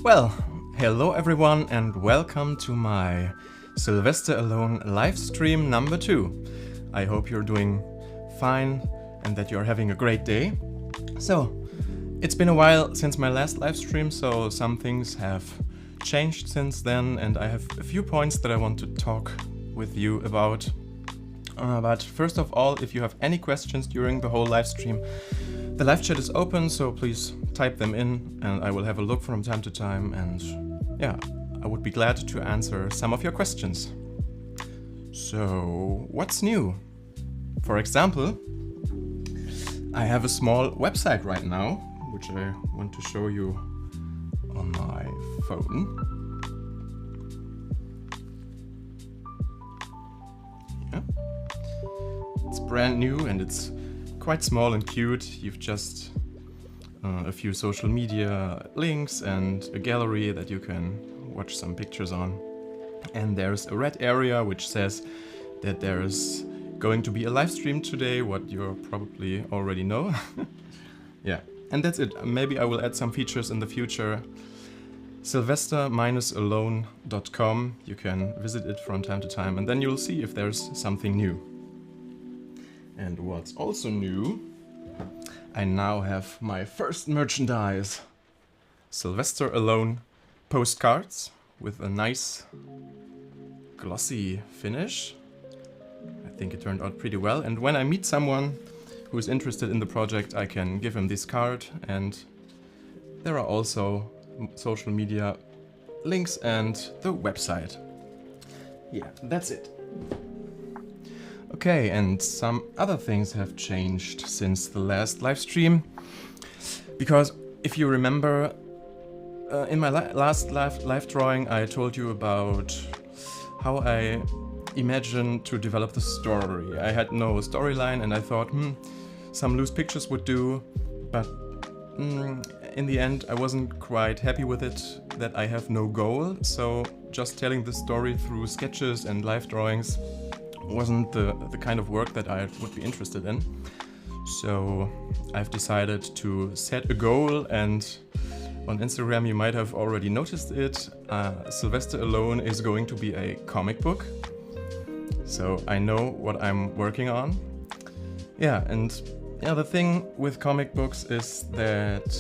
Well, hello everyone and welcome to my Sylvester Alone live stream number 2. I hope you're doing fine and that you're having a great day. So, it's been a while since my last live stream, so some things have changed since then and I have a few points that I want to talk with you about. But first of all, if you have any questions during the whole live stream, the live chat is open, so please type them in and I will have a look from time to time, and yeah, I would be glad to answer some of your questions. So, what's new? For example, I have a small website right now, which I want to show you on my phone. Yeah. It's brand new and it's quite small and cute. You've just a few social media links and a gallery that you can watch some pictures on. And there's a red area which says that there's going to be a live stream today, what you probably already know. Yeah, and that's it. Maybe I will add some features in the future. sylvester-alone.com. You can visit it from time to time and then you'll see if there's something new. And what's also new, I now have my first merchandise. Sylvester Alone postcards with a nice glossy finish. I think it turned out pretty well, and when I meet someone who is interested in the project, I can give him this card, and there are also social media links and the website. Yeah, that's it. Okay, and some other things have changed since the last live stream, because if you remember, in my last live drawing I told you about how I imagined to develop the story. I had no storyline and I thought, some loose pictures would do, but in the end I wasn't quite happy with it, that I have no goal, so just telling the story through sketches and live drawings wasn't the kind of work that I would be interested in. So I've decided to set a goal, and on Instagram you might have already noticed it. Sylvester Alone is going to be a comic book. So I know what I'm working on. Yeah, and the thing with comic books is that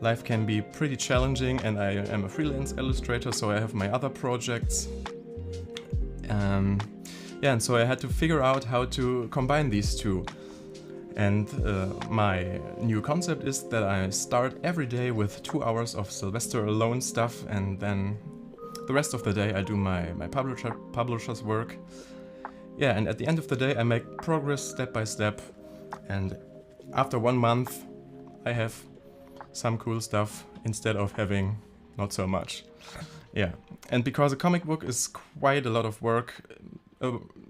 life can be pretty challenging, and I am a freelance illustrator, so I have my other projects. And so I had to figure out how to combine these two. And my new concept is that I start every day with 2 hours of Sylvester Alone stuff, and then the rest of the day I do my publisher's work. Yeah, and at the end of the day I make progress step by step, and after 1 month I have some cool stuff instead of having not so much. Yeah, and because a comic book is quite a lot of work,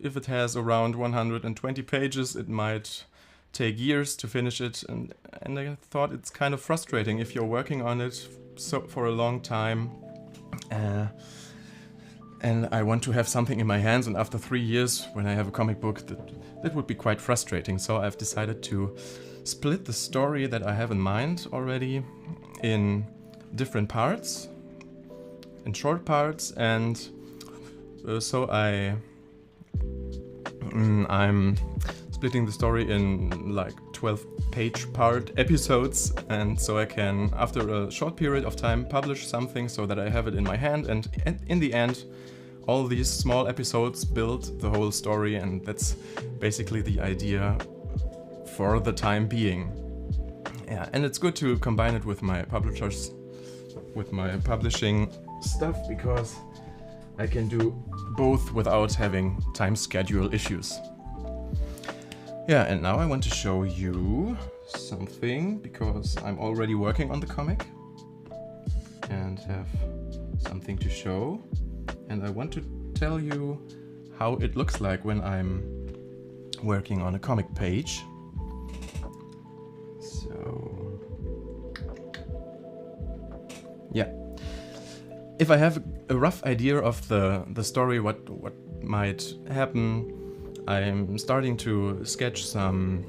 if it has around 120 pages, it might take years to finish it, and I thought it's kind of frustrating if you're working on it for a long time, and I want to have something in my hands, and after 3 years when I have a comic book, that would be quite frustrating. So I've decided to split the story that I have in mind already in different parts, in short parts, and so I'm splitting the story in like 12-page part episodes, and so I can, after a short period of time, publish something so that I have it in my hand, and in the end all these small episodes build the whole story, and that's basically the idea for the time being. Yeah, and it's good to combine it with my publishing stuff, because I can do both without having time schedule issues. Yeah, and now I want to show you something, because I'm already working on the comic and have something to show, and I want to tell you how it looks like when I'm working on a comic page. So yeah, if I have a rough idea of the story, what might happen, I'm starting to sketch some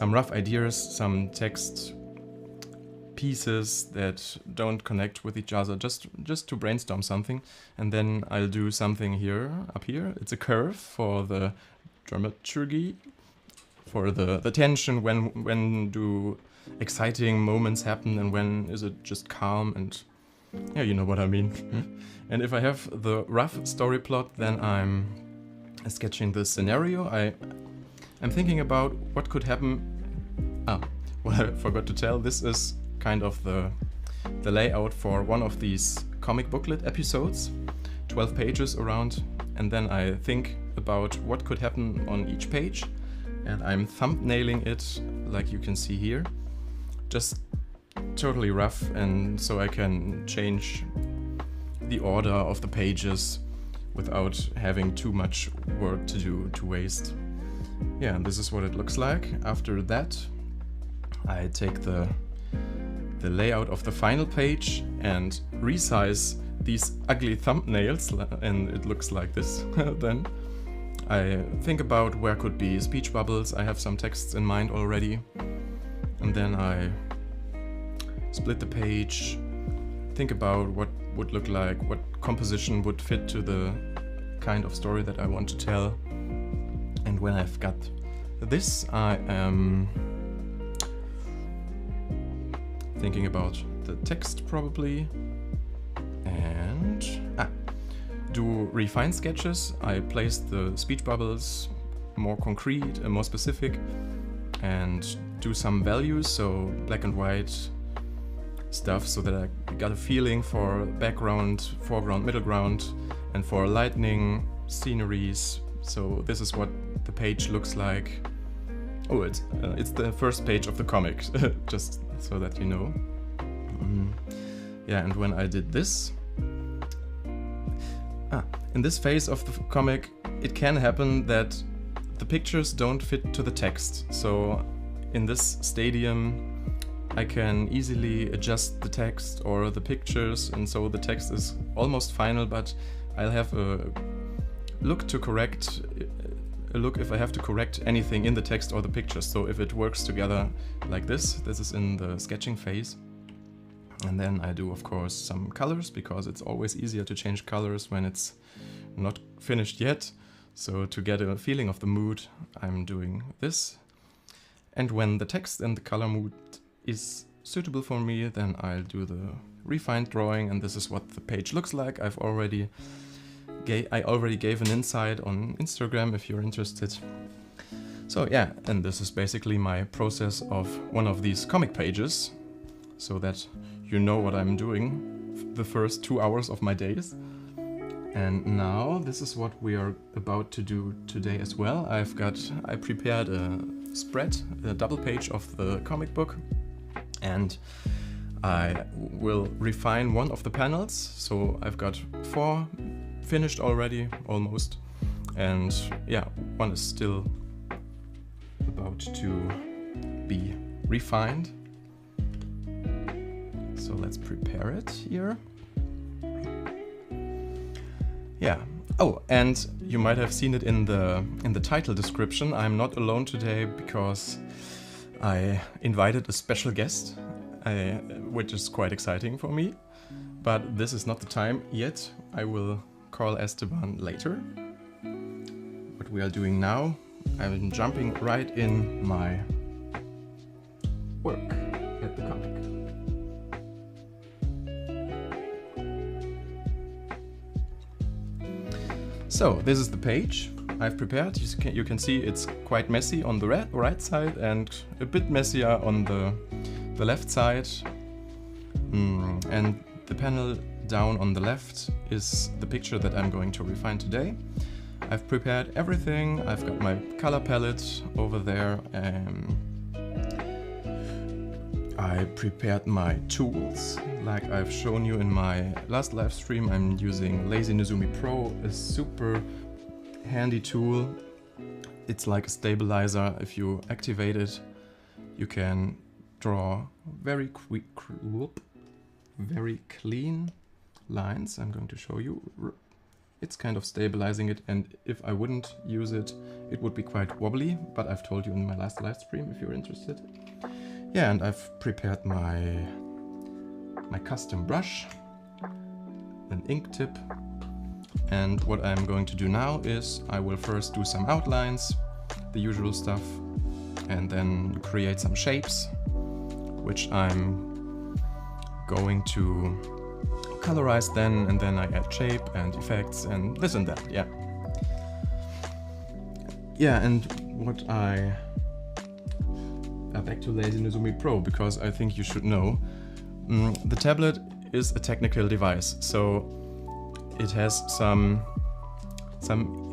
rough ideas, some text pieces that don't connect with each other, just to brainstorm something. And then I'll do something here, up here. It's a curve for the dramaturgy, for the tension, when do exciting moments happen and when is it just calm, and yeah, you know what I mean. And if I have the rough story plot, then I'm sketching the scenario. I'm thinking about what could happen. What I forgot to tell, this is kind of the layout for one of these comic booklet episodes, 12 pages around, and then I think about what could happen on each page, and I'm thumbnailing it like you can see here, just totally rough, and so I can change the order of the pages without having too much work to waste. Yeah, and this is what it looks like. After that, I take the layout of the final page and resize these ugly thumbnails, and it looks like this. Then I think about where could be speech bubbles. I have some texts in mind already, and then I split the page, think about what would look like, what composition would fit to the kind of story that I want to tell. And when I've got this, I am thinking about the text probably, and do refine sketches. I place the speech bubbles more concrete and more specific, and do some values, so black and white stuff, so that I got a feeling for background, foreground, middle ground, and for lightning, sceneries. So this is what the page looks like. Oh, it's the first page of the comic, just so that you know. Yeah, and when I did this, in this phase of the comic, it can happen that the pictures don't fit to the text. So in this stadium, I can easily adjust the text or the pictures, and so the text is almost final, but I'll have a look if I have to correct anything in the text or the pictures. So if it works together like this is in the sketching phase. And then I do, of course, some colors, because it's always easier to change colors when it's not finished yet. So to get a feeling of the mood, I'm doing this. And when the text and the color mood is suitable for me, then I'll do the refined drawing, and this is what the page looks like. I already gave an insight on Instagram if you're interested. So yeah, and this is basically my process of one of these comic pages, so that you know what I'm doing the first 2 hours of my days. And now this is what we are about to do today as well. I prepared a spread, a double page of the comic book, and I will refine one of the panels. So I've got 4 finished already, almost, and yeah, one is still about to be refined. So let's prepare it here. Yeah. Oh, and you might have seen it in the title description. I'm not alone today because I invited a special guest, which is quite exciting for me. But this is not the time yet. I will call Esteban later. What we are doing now, I'm jumping right in my work at the comic. So this is the page I've prepared. You can see it's quite messy on the right side and a bit messier on the left side. And the panel down on the left is the picture that I'm going to refine today. I've prepared everything. I've got my color palette over there. I prepared my tools, like I've shown you in my last live stream. I'm using Lazy Nezumi Pro, a super handy tool. It's like a stabilizer. If you activate it, you can draw very clean lines. I'm going to show you. It's kind of stabilizing it, and if I wouldn't use it, it would be quite wobbly, but I've told you in my last live stream if you're interested. Yeah, and I've prepared my my custom brush, an ink tip, and what I'm going to do now is I will first do some outlines, the usual stuff, and then create some shapes, which I'm going to colorize then, and then I add shape and effects and this and that, yeah. Yeah, and what back to Lazy Nezumi Pro, because I think you should know. The tablet is a technical device, so it has some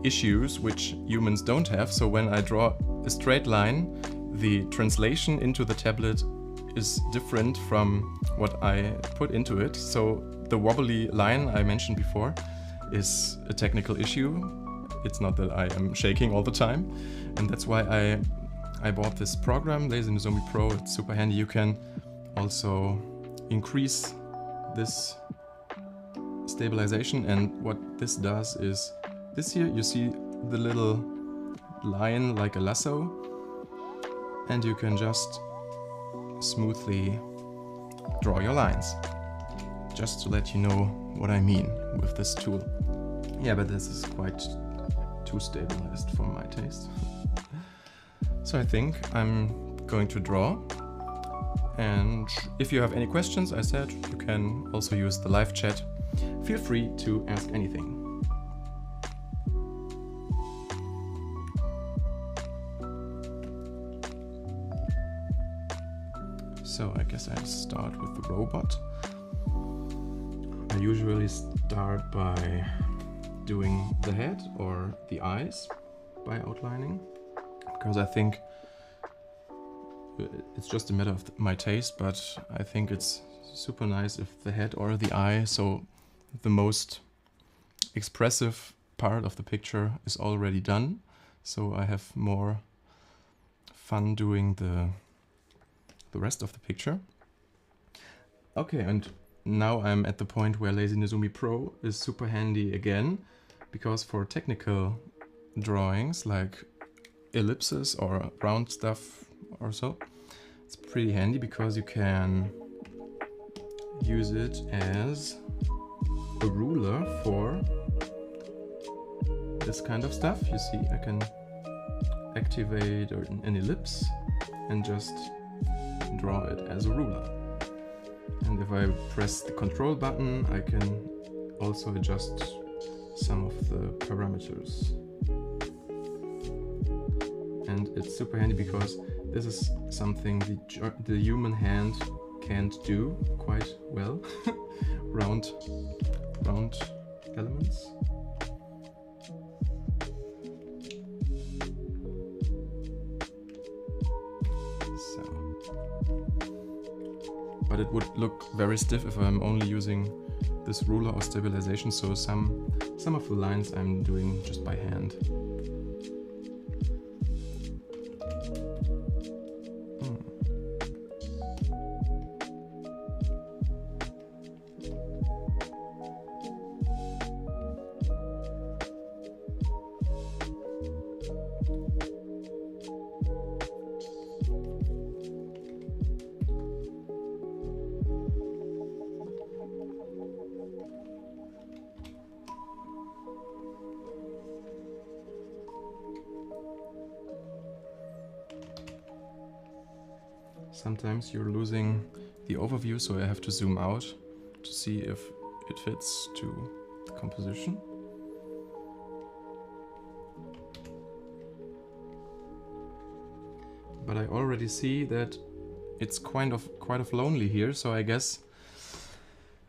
issues which humans don't have. So when I draw a straight line, the translation into the tablet is different from what I put into it. So the wobbly line I mentioned before is a technical issue. It's not that I am shaking all the time, and that's why I bought this program, Lazy Nezumi Pro. It's super handy. You can also increase this stabilization, and what this does is, this here you see the little line like a lasso, and you can just smoothly draw your lines. Just to let you know what I mean with this tool. Yeah, but this is quite too stabilized for my taste. So I think I'm going to draw, and if you have any questions, I said you can also use the live chat. Feel free to ask anything. So I guess I'll start with the robot. I usually start by doing the head or the eyes by outlining, because I think it's just a matter of my taste, but I think it's super nice if the head or the eye, so the most expressive part of the picture, is already done, so I have more fun doing the rest of the picture. Okay, and now I'm at the point where Lazy Nezumi Pro is super handy again, because for technical drawings like ellipses or round stuff or so, it's pretty handy because you can use it as a ruler for this kind of stuff. You see, I can activate an ellipse and just draw it as a ruler. And if I press the control button, I can also adjust some of the parameters. And it's super handy because this is something the human hand can't do quite well. round elements. But it would look very stiff if I'm only using this ruler or stabilization, so some of the lines I'm doing just by hand. Sometimes you're losing the overview, so I have to zoom out to see if it fits to the composition. But I already see that it's quite of lonely here, so I guess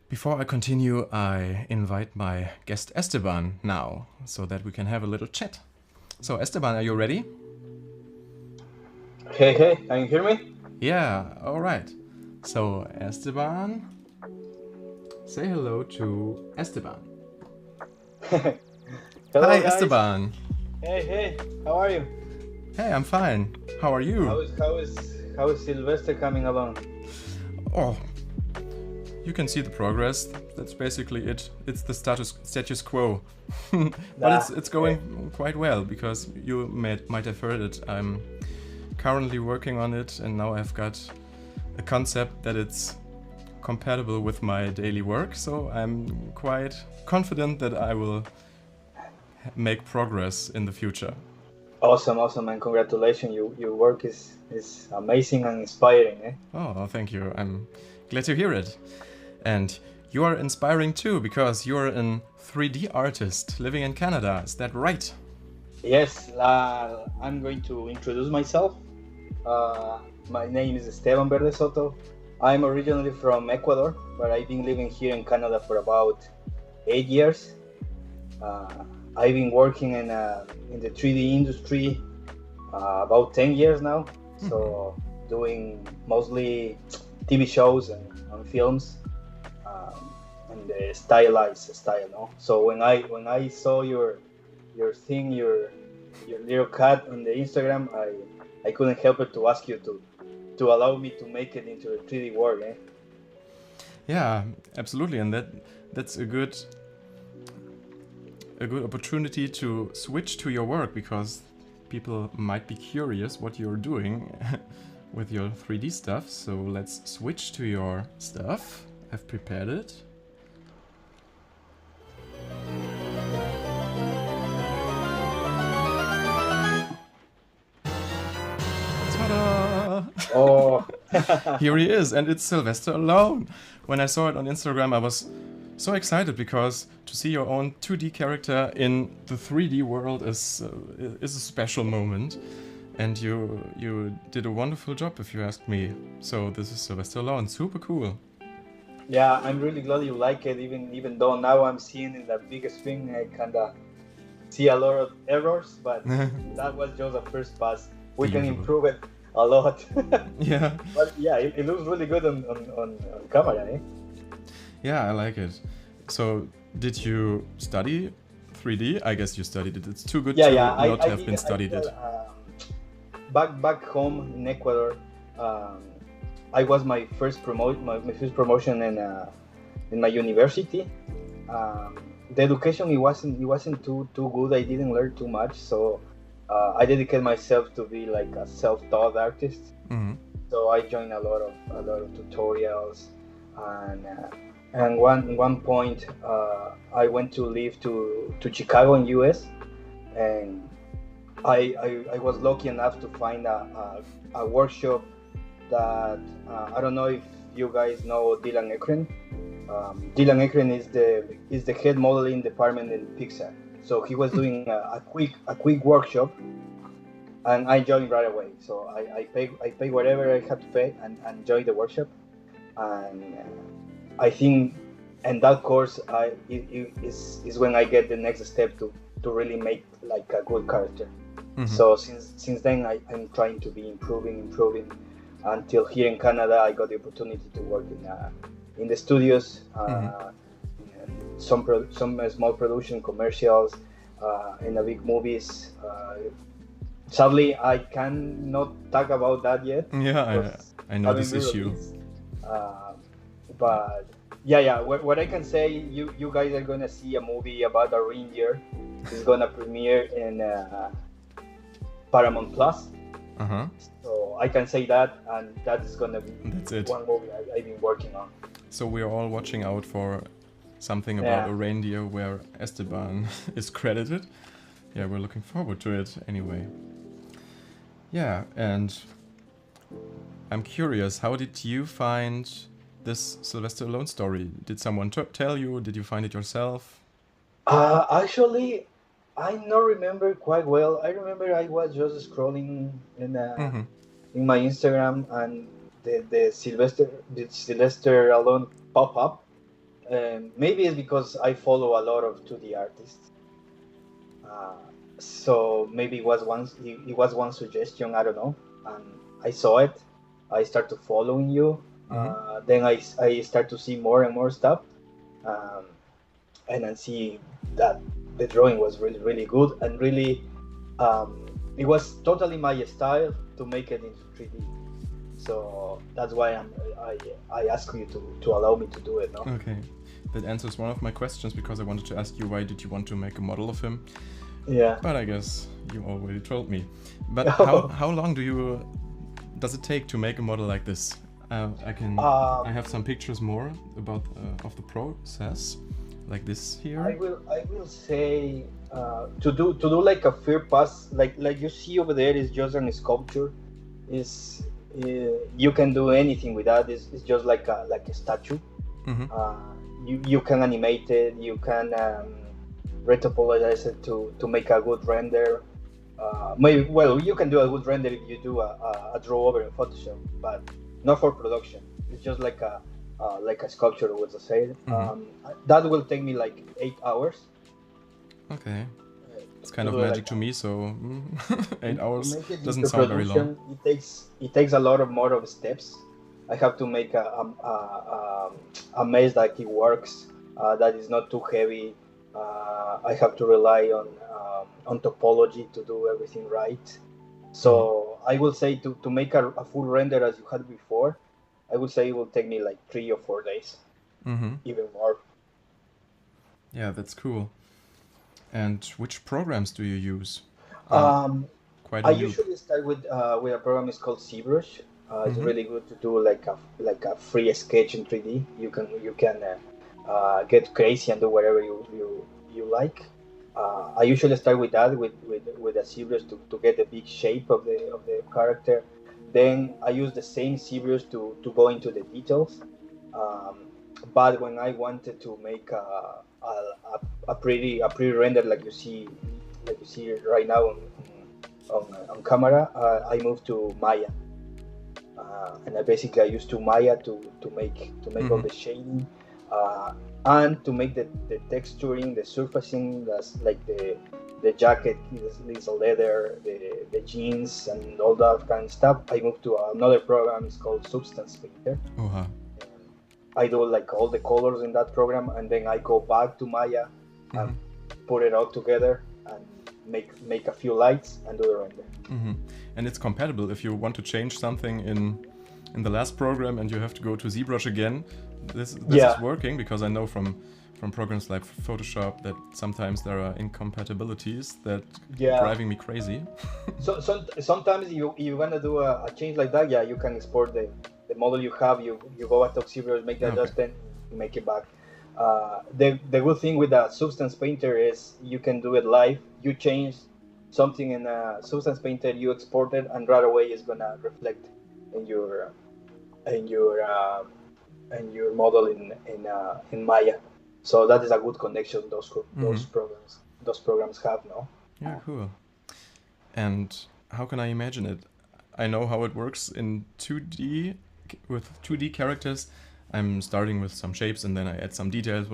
before I continue, I invite my guest Esteban now, so that we can have a little chat. So Esteban, are you ready? Hey, can you hear me? Yeah, all right. So Esteban, say hello to Esteban. Hello, Hi, guys. Esteban. Hey, how are you? Hey, I'm fine. How are you? How is Sylvester coming along? Oh, you can see the progress. That's basically it. It's the status quo. But it's going quite well, because you might have heard it. I'm currently working on it, and now I've got a concept that it's compatible with my daily work, so I'm quite confident that I will make progress in the future. Awesome, and congratulations. Your work is amazing and inspiring. Eh? Oh, thank you. I'm glad to hear it. And you are inspiring too, because you're a 3D artist living in Canada. Is that right? Yes, I'm going to introduce myself. My name is Esteban Verdezoto. I'm originally from Ecuador, but I've been living here in Canada for about 8 years. I've been working in the 3D industry about 10 years now. So doing mostly TV shows and films, and the stylized style. No? So when I saw your thing, your little cat on the Instagram, I couldn't help it to ask you to allow me to make it into a 3D world. Eh? Yeah, absolutely, and that's a good opportunity to switch to your work, because people might be curious what you're doing with your 3D stuff. So let's switch to your stuff. I've prepared it. Ta-da! Oh, Here he is, and it's Sylvester Alone. When I saw it on Instagram, I was so excited, because to see your own 2D character in the 3D world is a special moment, and you did a wonderful job, if you ask me. So this is Sylvester Alone, super cool. yeah, I'm really glad you like it. Even though now I'm seeing in the big screen, I kinda see a lot of errors, but that was just a first pass. We can improve it a lot. Yeah. But yeah, it looks really good on camera, eh? Yeah, I like it. So, did you study 3D? I guess you studied it. It's too good to not have been studied it. Back home in Ecuador, I was my first promotion in my university. The education it wasn't too good. I didn't learn too much, so I dedicated myself to be like a self-taught artist. Mm-hmm. So I joined a lot of tutorials, and one point I went to live to Chicago in US, and I was lucky enough to find a workshop that I don't know if you guys know Dylan Ekren. Dylan Ekren is the head modeling department in Pixar. So he was doing a quick workshop, and I joined right away. So I paid whatever I had to pay and joined the workshop. And I think, and that course is when I get the next step to really make like a good character. Mm-hmm. So since then I'm trying to be improving until here in Canada I got the opportunity to work in the studios. Some small production commercials, in the big movies. Sadly, I cannot talk about that yet. Yeah, I know this issue. But yeah. What I can say, you guys are gonna see a movie about a reindeer. It's gonna premiere in Paramount Plus. So I can say that, and that is gonna be one movie I've been working on. So we're all watching out for something about a reindeer where Esteban is credited. Yeah, we're looking forward to it anyway. Yeah, and I'm curious, how did you find this Sylvester Alone story? Did someone tell you? Did you find it yourself? Actually, I don't remember quite well. I remember I was just scrolling in my Instagram, and the Sylvester Alone pop up. Maybe it's because I follow a lot of 2D artists. So maybe it was one suggestion, I don't know. And I saw it. I started following you. Then I start to see more and more stuff. And then see that the drawing was really, really good, and really, it was totally my style to make it into 3D. So that's why I ask you to allow me to do it. No? Okay, that answers one of my questions, because I wanted to ask you, why did you want to make a model of him? Yeah. But I guess you already told me. But how long does it take to make a model like this? I have some pictures more about of the process, like this here. I will say to do like a fair pass, like you see over there is just an sculpture. Is you can do anything with that. It's just like a statue. You can animate it. You can retopologize it to make a good render. Maybe you can do a good render if you do a draw over in Photoshop, but not for production. It's just like a sculpture, would I say. That will take me like 8 hours. Okay, it's kind of magic to me. So 8 hours doesn't sound very long. It takes a lot more of steps. I have to make a mesh that it works, that is not too heavy. I have to rely on topology to do everything right. So I will say to make a full render as you had before, I would say it will take me like 3 or 4 days, even more. Yeah, that's cool. And which programs do you use? I usually start with a program is called ZBrush. It's really good to do like a free sketch in 3D. You can get crazy and do whatever you like. I usually start with that with a ZBrush to get the big shape of the character. Then I use the same ZBrush to go into the details. But when I wanted to make a pretty render like you see right now on camera, I moved to Maya. And I used Maya to make all the shading and to make the texturing, the surfacing. That's like the jacket is a leather, the jeans and all that kind of stuff. I moved to another program. It's called Substance Painter. I do like all the colors in that program, and then I go back to Maya and put it all together and make a few lights and do the render. And it's compatible if you want to change something in the last program and you have to go to ZBrush again. This is working, because I know from programs like Photoshop that sometimes there are incompatibilities that driving me crazy. So sometimes you wanna do a change like that. Yeah, you can export the model you have. You go at ZBrush, make the adjustment, make it back. The good thing with the Substance Painter is you can do it live. You change something in a Substance Painter, you export it, and right away it's gonna reflect in your model in Maya. So that is a good connection those programs have now. Yeah, cool. And how can I imagine it? I know how it works in 2D with 2D characters. I'm starting with some shapes and then I add some details.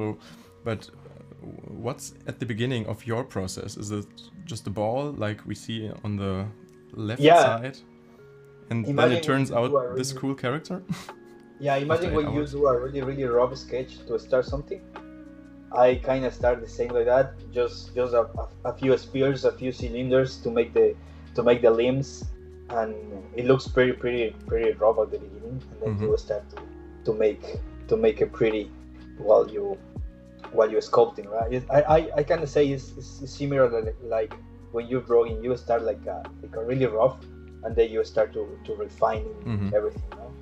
But what's at the beginning of your process? Is it just a ball like we see on the left side? And then it turns out this cool character? Yeah, imagine when you do a really, really rough sketch to start something. I kind of start the same like that. Just a few spheres, a few cylinders to make the limbs, and it looks pretty rough at the beginning, and then you start to make it pretty while you're sculpting, right? I kind of say it's similar like when you're drawing, you start like a really rough, and then you start to refine everything. No?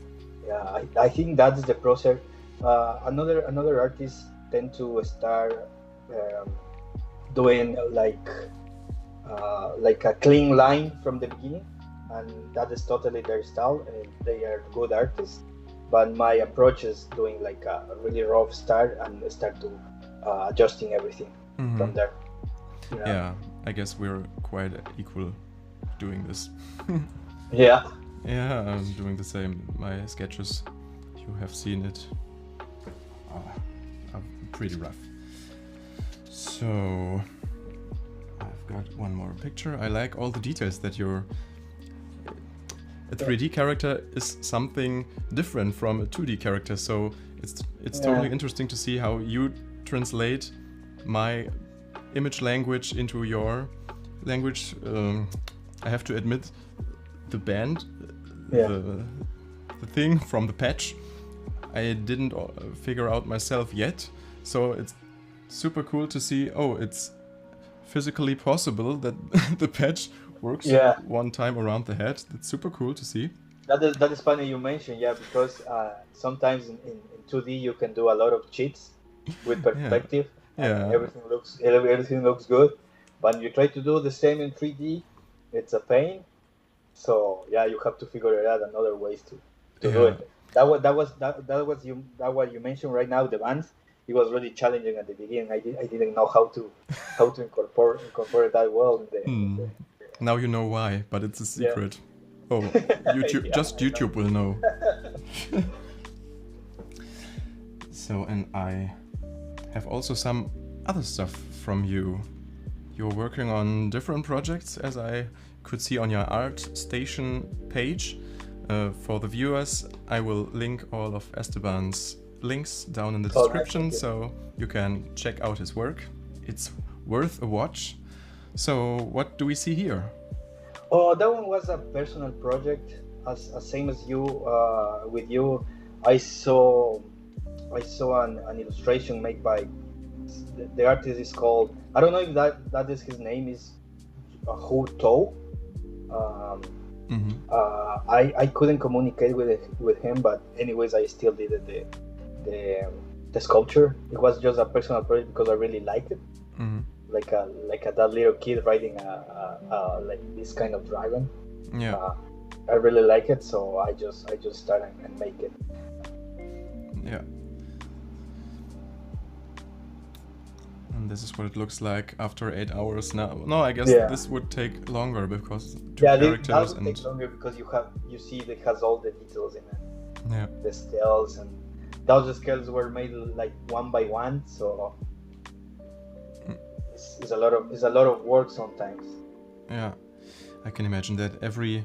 Yeah, I think that's the process. Another artist tend to start doing like a clean line from the beginning, and that is totally their style, and they are good artists. But my approach is doing like a really rough start and start to adjusting everything from there. Yeah, I guess we're quite equal doing this. Yeah, I'm doing the same. My sketches, you have seen it, are pretty rough. So I've got one more picture. I like all the details that a 3D character is something different from a 2D character, so it's totally interesting to see how you translate my image language into your language. I have to admit, the band, the thing from the patch, I didn't figure out myself yet, so it's super cool to see, it's physically possible that the patch works one time around the head. That's super cool to see. that is funny you mentioned, yeah, because sometimes in 2D you can do a lot of cheats with Yeah, perspective, and yeah, everything looks good. But you try to do the same in 3D, it's a pain. So yeah, you have to figure it out another ways to do yeah, it. That what you mentioned right now. The bands, it was really challenging at the beginning. I didn't know how to incorporate that well Hmm. Now you know why, but it's a yeah. secret. Oh, YouTube, Yeah, just I know. YouTube will know. So, and I have also some other stuff from you. You're working on different projects, as I could see on your ArtStation page. For the viewers, I will link all of Esteban's links down in the Oh, nice, description, thank you. so you can check out his work. It's worth a watch. So, what do we see here? Oh, that one was a personal project, as same as you. With you, I saw an illustration made by the artist is called, I don't know if that is his name, is Hu To. Um, Mm-hmm. I couldn't communicate with him, but anyways, I still did the the sculpture. It was just a personal project because I really liked it. Mm-hmm. Like that little kid riding like this kind of dragon. Yeah. I really like it, so I just started and make it. Yeah. And this is what it looks like after 8 hours now. No, I guess Yeah. this would take longer because two Yeah, that characters would take longer because you see it has all the details in it, yeah, the scales, and those scales were made like one by one, so it's a lot of work sometimes. yeah. I can imagine that every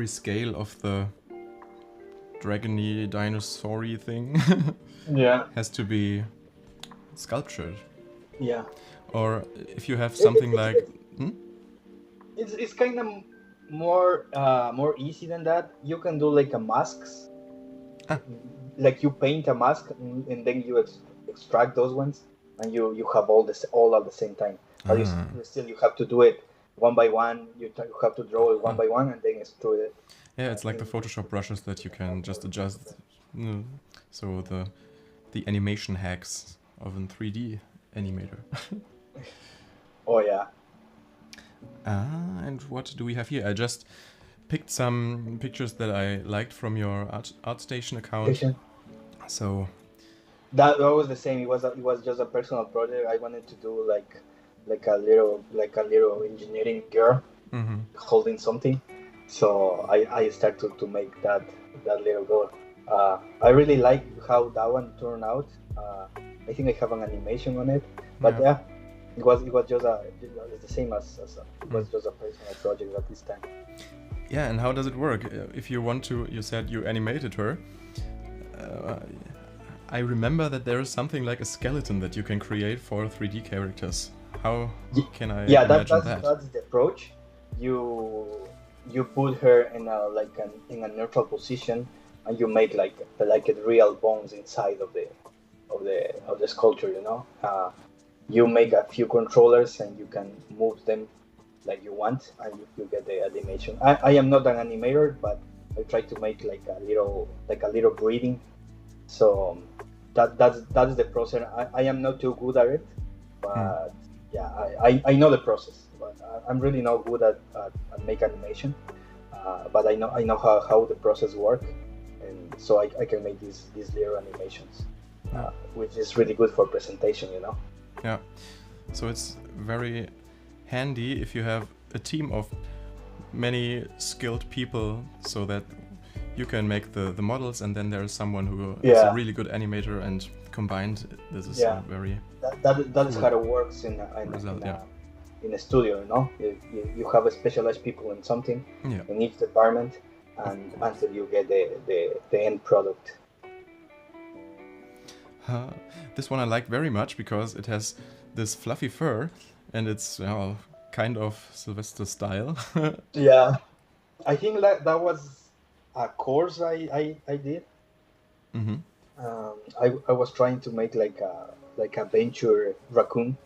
scale of the dragony dinosaur-y thing Yeah, has to be sculptured. yeah. Or if you have something It's like it's kind of more easy than that. You can do like a masks, Ah. like you paint a mask and then you extract those ones, and you have all at the same time. But you have to do it one by one. You have to draw it one by one and then extrude it. yeah, it's like the Photoshop brushes that you can just adjust. So the animation hacks of a 3D animator. Oh yeah. And what do we have here? I just picked some pictures that I liked from your ArtStation account. So That was the same. It was just a personal project. I wanted to do like a little engineering girl holding something. So I started to make that little girl. I really like how that one turned out. I think I have an animation on it, but yeah, it was just it's the same as it was just a personal project at this time. yeah, and how does it work? If you want to, you said you animated her. I remember that there is something like a skeleton that you can create for 3D characters. How can I imagine that? That's the approach. You put her in a neutral position, and you make like real bones inside of the sculpture. You make a few controllers and you can move them like you want, and you get the animation. I am not an animator, but I try to make like a little breathing. So that's the process. I am not too good at it, but yeah, I know the process. But I'm really not good at make animation. But I know how the process works, and so I can make these little animations, which is really good for presentation. Yeah, so it's very handy if you have a team of many skilled people, so that you can make the models, and then there's someone who is a really good animator, and combined this is a very that is how it works in a studio. You have specialized people in something in each department, and until you get the end product. This one I like very much because it has this fluffy fur, and it's kind of Sylvester style. Yeah, I think that was a course I did. Mm-hmm. I was trying to make like a venture raccoon,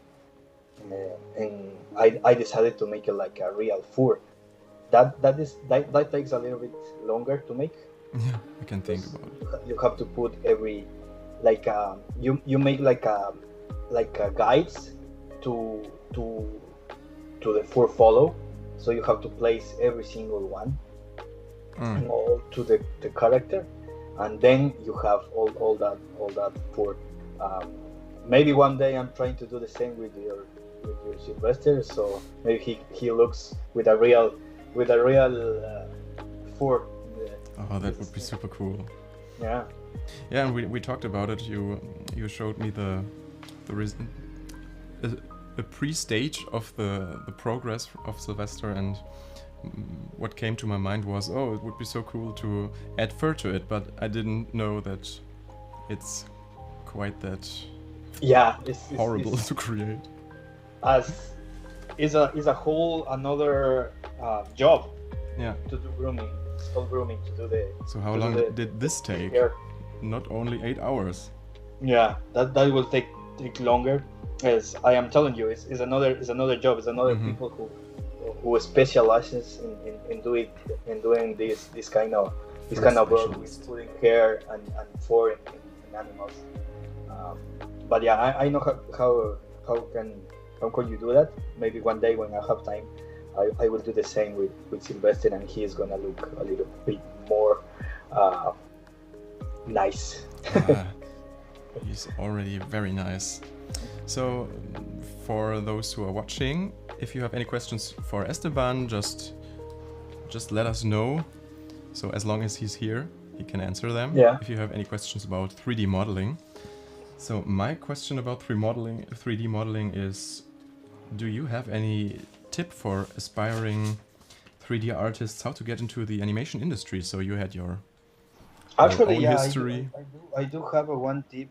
and I decided to make it like a real fur. that takes a little bit longer to make. Yeah, I can think about it. You have to put every like you make like guides to to the for follow, so you have to place every single one all to the character, and then you have all that for maybe one day I'm trying to do the same with your Sylvester, so maybe he looks with a real for Oh, that would be super cool. yeah. Yeah, and we talked about it. You showed me a pre-stage of the progress of Sylvester, and what came to my mind was, oh, it would be so cool to add fur to it, but I didn't know that it's quite that It's horrible to create. As is a whole another job. Yeah. To do grooming. It's called grooming to do the. So how long did this take? Hair. Not only 8 hours. Yeah, that will take longer. As I am telling you, it's another job. It's another people who specializes in doing this kind of work with putting hair and fur in animals. But yeah, I know how can you do that? Maybe one day when I have time, I will do the same with Sylvester, and he is gonna look a little bit more nice. He's already very nice. So, for those who are watching, if you have any questions for Esteban, just let us know. So as long as he's here, he can answer them. Yeah. If you have any questions about 3D modeling. So my question about 3D modeling is, do you have any tip for aspiring 3D artists how to get into the animation industry? So you had your actually own yeah history. I do have one tip,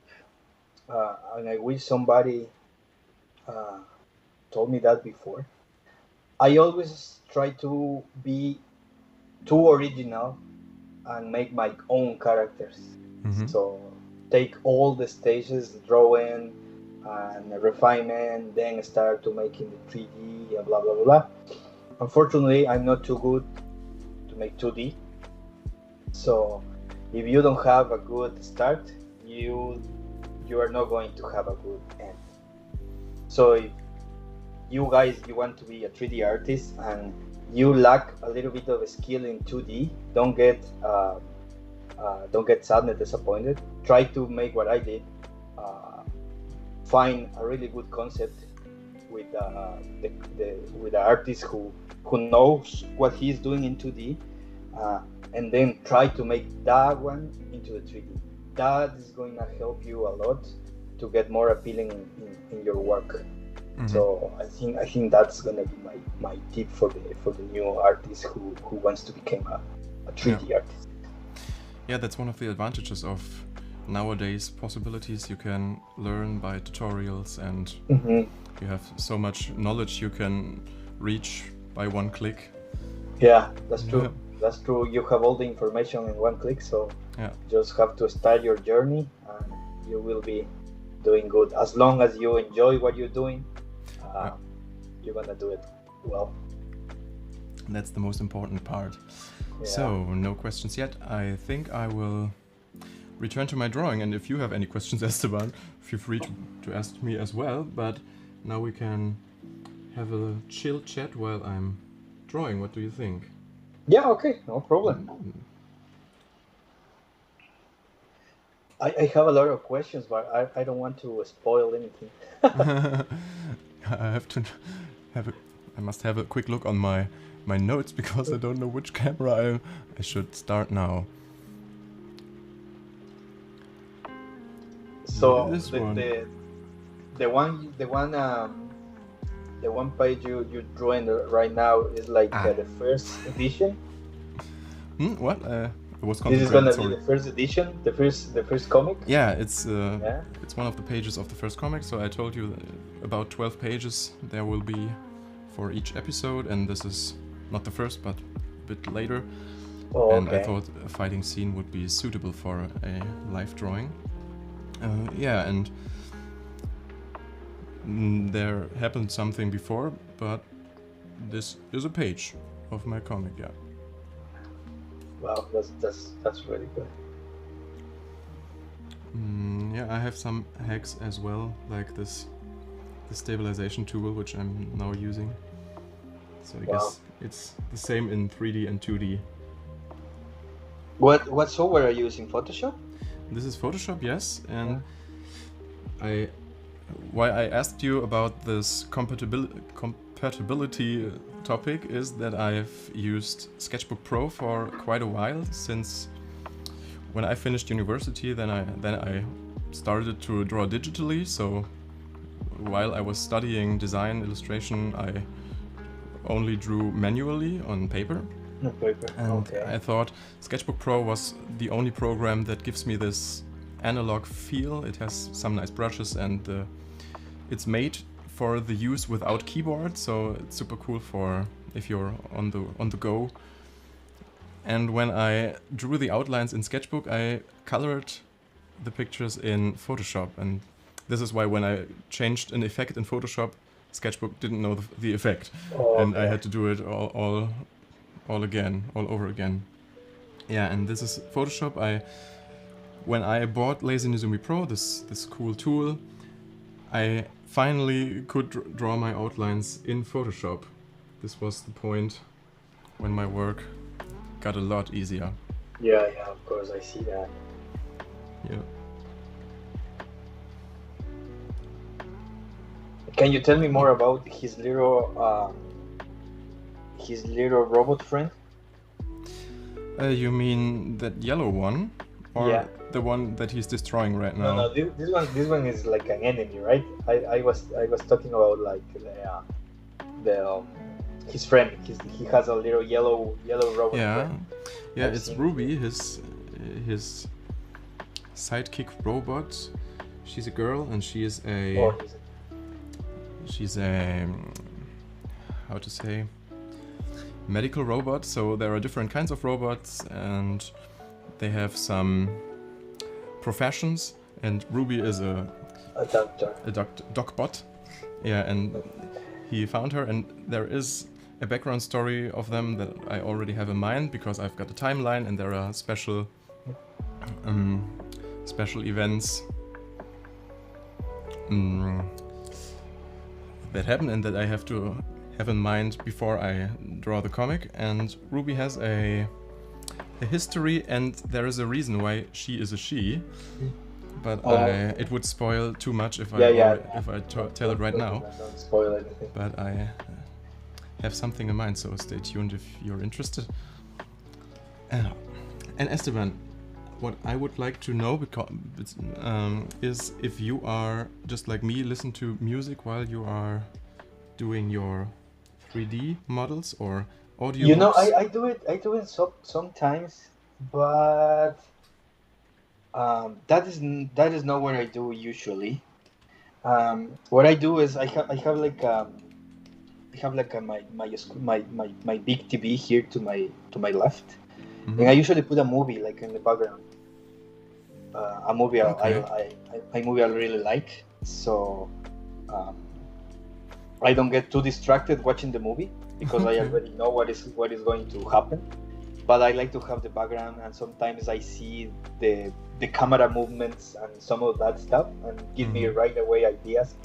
and I wish somebody told me that before. I always try to be too original and make my own characters. So take all the stages, drawing and refinement, then start to making the 3D and blah blah blah. Unfortunately, I'm not too good to make 2D. So if you don't have a good start, you are not going to have a good end. So if you want to be a 3D artist and you lack a little bit of a skill in 2D, don't get sad and disappointed. Try to make what I did. Find a really good concept with the artist who knows what he's doing in 2D, and then try to make that one into the 3D. That is going to help you a lot to get more appealing in your work. So I think that's gonna be my tip for the new artist who wants to become a 3D artist. Yeah, that's one of the advantages of nowadays possibilities. You can learn by tutorials, and you have so much knowledge you can reach by one click. Yeah, that's true. Yeah. That's true. You have all the information in one click, so you just have to start your journey, and you will be doing good. As long as you enjoy what you're doing, you're gonna do it well. That's the most important part. Yeah. So, no questions yet. I think I will return to my drawing, and if you have any questions, Esteban, feel free to ask me as well. But now we can have a chill chat while I'm drawing. What do you think? Yeah, okay, no problem. I have a lot of questions, but I don't want to spoil anything. I must have a quick look on my notes, because I don't know which camera I should start now. So the one page you're drawing right now is like the first edition. What? It was this is gonna be the first edition, the first comic. Yeah, it's one of the pages of the first comic. So I told you about 12 pages there will be for each episode, and this is not the first, but a bit later. Oh, and okay. I thought a fighting scene would be suitable for a live drawing. Yeah, and there happened something before, but this is a page. of my comic. Yeah. Wow, that's really good. Yeah, I have some hacks as well, like the stabilization tool, which I'm now using. So I guess it's the same in 3D and 2D. What software are you using? Photoshop? This is Photoshop, yes, and why I asked you about this compatibility topic is that I've used Sketchbook Pro for quite a while, since when I finished university. Then I started to draw digitally. So while I was studying design illustration, I only drew manually on paper. And I thought Sketchbook Pro was the only program that gives me this analog feel. It has some nice brushes, and it's made for the use without keyboard, so it's super cool for if you're on the go. And when I drew the outlines in Sketchbook, I colored the pictures in Photoshop, and this is why when I changed an effect in Photoshop, Sketchbook didn't know the effect, and I had to do it all over again. Yeah, and this is Photoshop. When I bought Lazy Nizumi Pro, this cool tool, I finally could draw my outlines in Photoshop. This was the point when my work got a lot easier. Yeah, of course, I see that. Yeah. Can you tell me more about his little robot friend? You mean that yellow one, or the one that he's destroying right now? No, this one is like an enemy, right? I was talking about like his friend. He has a little yellow robot. Friend. Yeah, it's Ruby, his sidekick robot. She's a girl, and she's a how to say, medical robot. So there are different kinds of robots, and they have some professions, and Ruby is a doctor, docbot. Yeah, and he found her, and there is a background story of them that I already have in mind, because I've got a timeline, and there are special events that happen and that I have to have in mind before I draw the comic. And Ruby has a history, and there is a reason why she is a she, but it would spoil too much if I tell it right now. Don't spoil anything. But I have something in mind, so stay tuned if you're interested. And Esteban, what I would like to know is if you are just like me, listen to music while you are doing your 3D models or audio. You know, I do it sometimes, but that is not what I do usually. What I do is I have my big TV here to my left, and I usually put a movie like in the background. A movie I really like, so I don't get too distracted watching the movie, because I already know what is going to happen. But I like to have the background, and sometimes I see the camera movements and some of that stuff, and give me right away ideas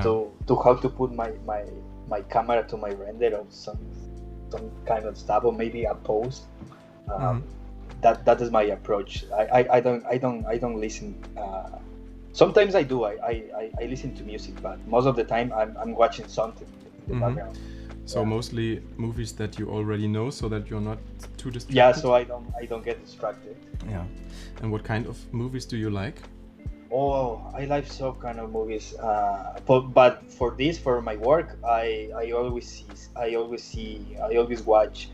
to how to put my camera to my render of some kind of stuff, or maybe a pose. That is my approach. I don't listen. Sometimes I do. I listen to music, but most of the time I'm watching something in the background. So mostly movies that you already know, so that you're not too distracted. Yeah, so I don't get distracted. Yeah. And what kind of movies do you like? Oh, I like some kind of movies. But for my work, I always watch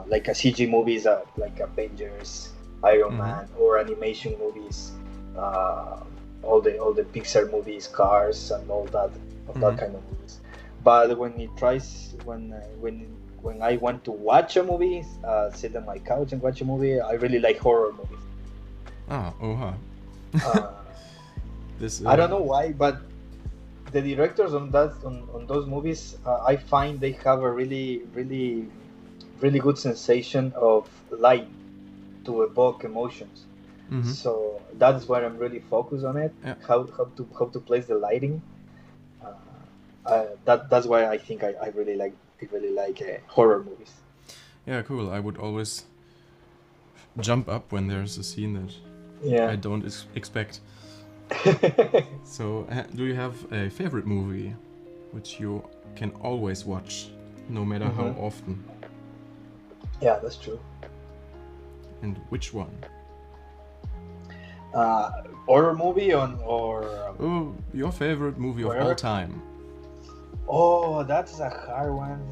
like a CG movies, like Avengers, Iron Man, or animation movies, all the Pixar movies, Cars, and all that kind of movies. But when I want to watch a movie, sit on my couch and watch a movie, I really like horror movies. I don't know why, but the directors on those movies, I find they have a really really good sensation of light to evoke emotions. Mm-hmm. So that's where I'm really focused on it. Yeah. How to place the lighting. That's why I think I really like horror movies. Yeah, cool. I would always jump up when there's a scene that Yeah. I don't expect. So, do you have a favorite movie which you can always watch, no matter how often? Yeah, that's true. And which one? Horror movie or Oh, your favorite movie of all time. Oh, that's a hard one.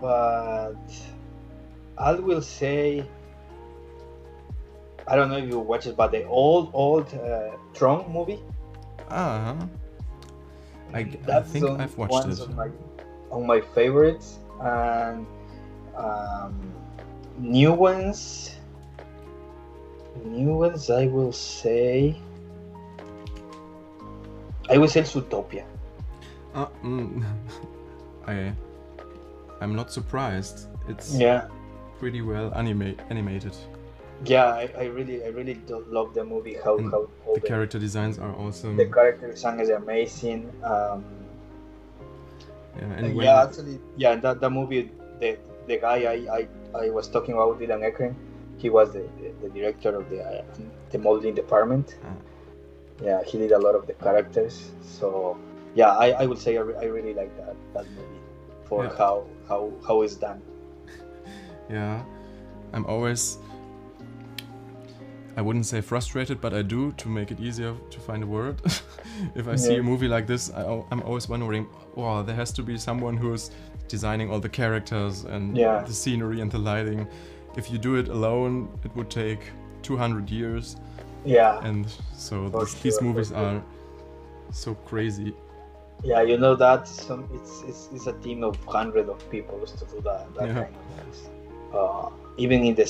But I will say, I don't know if you watch it, but the old Tron movie. I think I've watched it. On my favorites, and new ones. I will say Zootopia. I'm not surprised. It's pretty well animated. Yeah, I really love the movie. How the character designs are awesome. The character design is amazing. That movie, the guy I was talking about, Dylan Ekren, he was the director of the modeling department. Yeah, he did a lot of the characters. So yeah, I would say I really like that movie for how it's done. Yeah, I'm always, I wouldn't say frustrated, but I do, to make it easier to find a word. If I see a movie like this, I'm always wondering, wow, there has to be someone who's designing all the characters and the scenery and the lighting. If you do it alone, it would take 200 years. Yeah. And so these movies are so crazy. Yeah, you know that it's a team of hundreds of people to do that kind of things. Even in the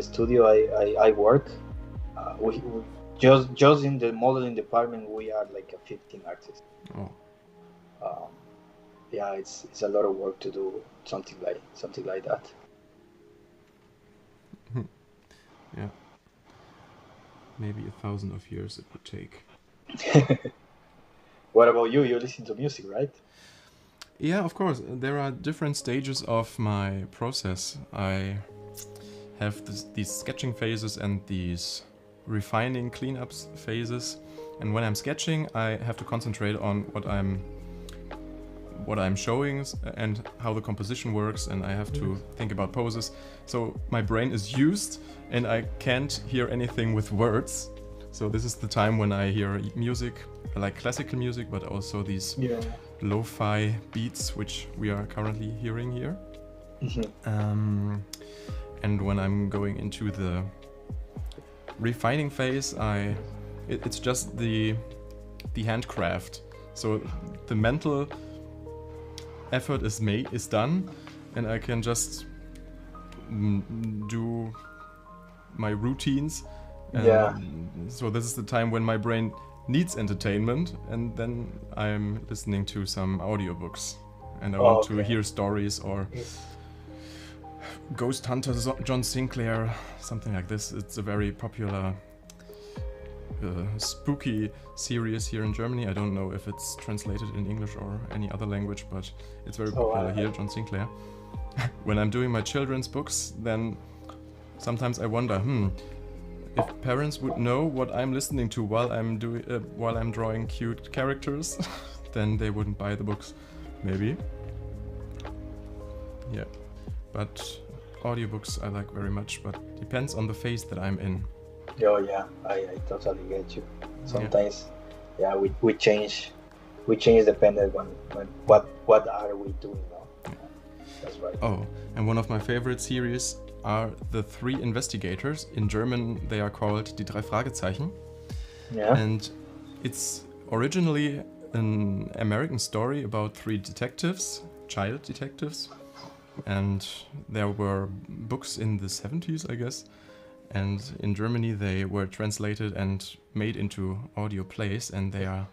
studio I work, we just in the modeling department we are like 15 artists. Yeah, it's a lot of work to do something like that. Yeah, maybe 1,000 of years it would take. What about you? You listen to music, right? Yeah, of course. There are different stages of my process. I have these sketching phases and these refining cleanups phases. And when I'm sketching, I have to concentrate on what I'm showing and how the composition works, and I have to think about poses. So my brain is used and I can't hear anything with words. So this is the time when I hear music. I like classical music, but also these lo-fi beats, which we are currently hearing here. And when I'm going into the refining phase, it's just the handcraft. So the mental effort is done, and I can just do my routines. So this is the time when my brain needs entertainment, and then I'm listening to some audiobooks, and I want to hear stories or Ghost Hunter John Sinclair, something like this. It's a very popular spooky series here in Germany. I don't know if it's translated in English or any other language, but it's very popular here, John Sinclair. When I'm doing my children's books, then sometimes I wonder, if parents would know what I'm listening to while I'm drawing cute characters, then they wouldn't buy the books, maybe. Yeah, but audiobooks I like very much, but depends on the phase that I'm in. Oh yeah, I totally get you. Sometimes, we change depending on what are we doing now. That's right. Oh, and one of my favorite series are the Three Investigators. In German, they are called Die drei Fragezeichen. Yeah. And it's originally an American story about three detectives, child detectives. And there were books in the 70s, I guess. And in Germany, they were translated and made into audio plays. And they are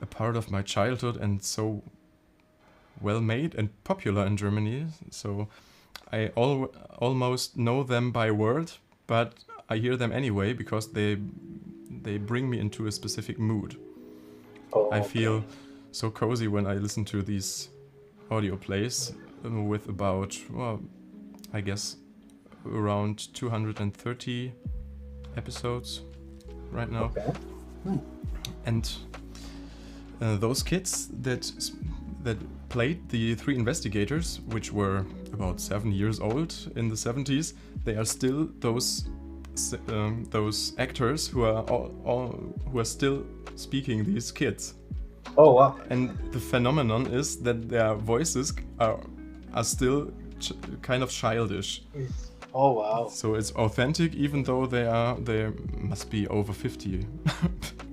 a part of my childhood and so well made and popular in Germany. So I almost know them by word, but I hear them anyway because they bring me into a specific mood. Oh, I okay. feel so cozy when I listen to these audio plays with about, well, I guess around 230 episodes right now. Okay. And those kids that played the three investigators, which were about 7 years old in the 70s, they are still those actors who are still speaking these kids. Oh wow. And the phenomenon is that their voices are still kind of childish. Oh wow. So it's authentic, even though they must be over 50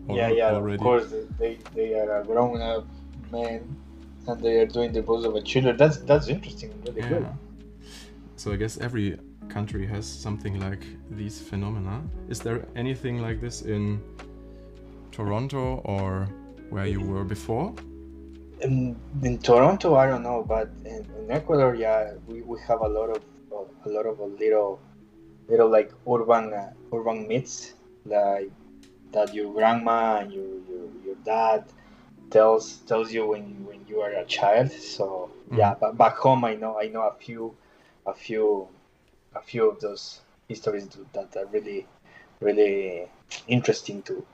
Yeah, already. of course they are a grown up man and they are doing the voice of a children. That's interesting, really good. So I guess every country has something like these phenomena. Is there anything like this in Toronto or where you were before? In Toronto, I don't know, but in Ecuador, yeah, we have a lot of little like urban myths, like that your grandma and your dad tells you when you are a child. So yeah, but back home I know a few of those histories that are really interesting to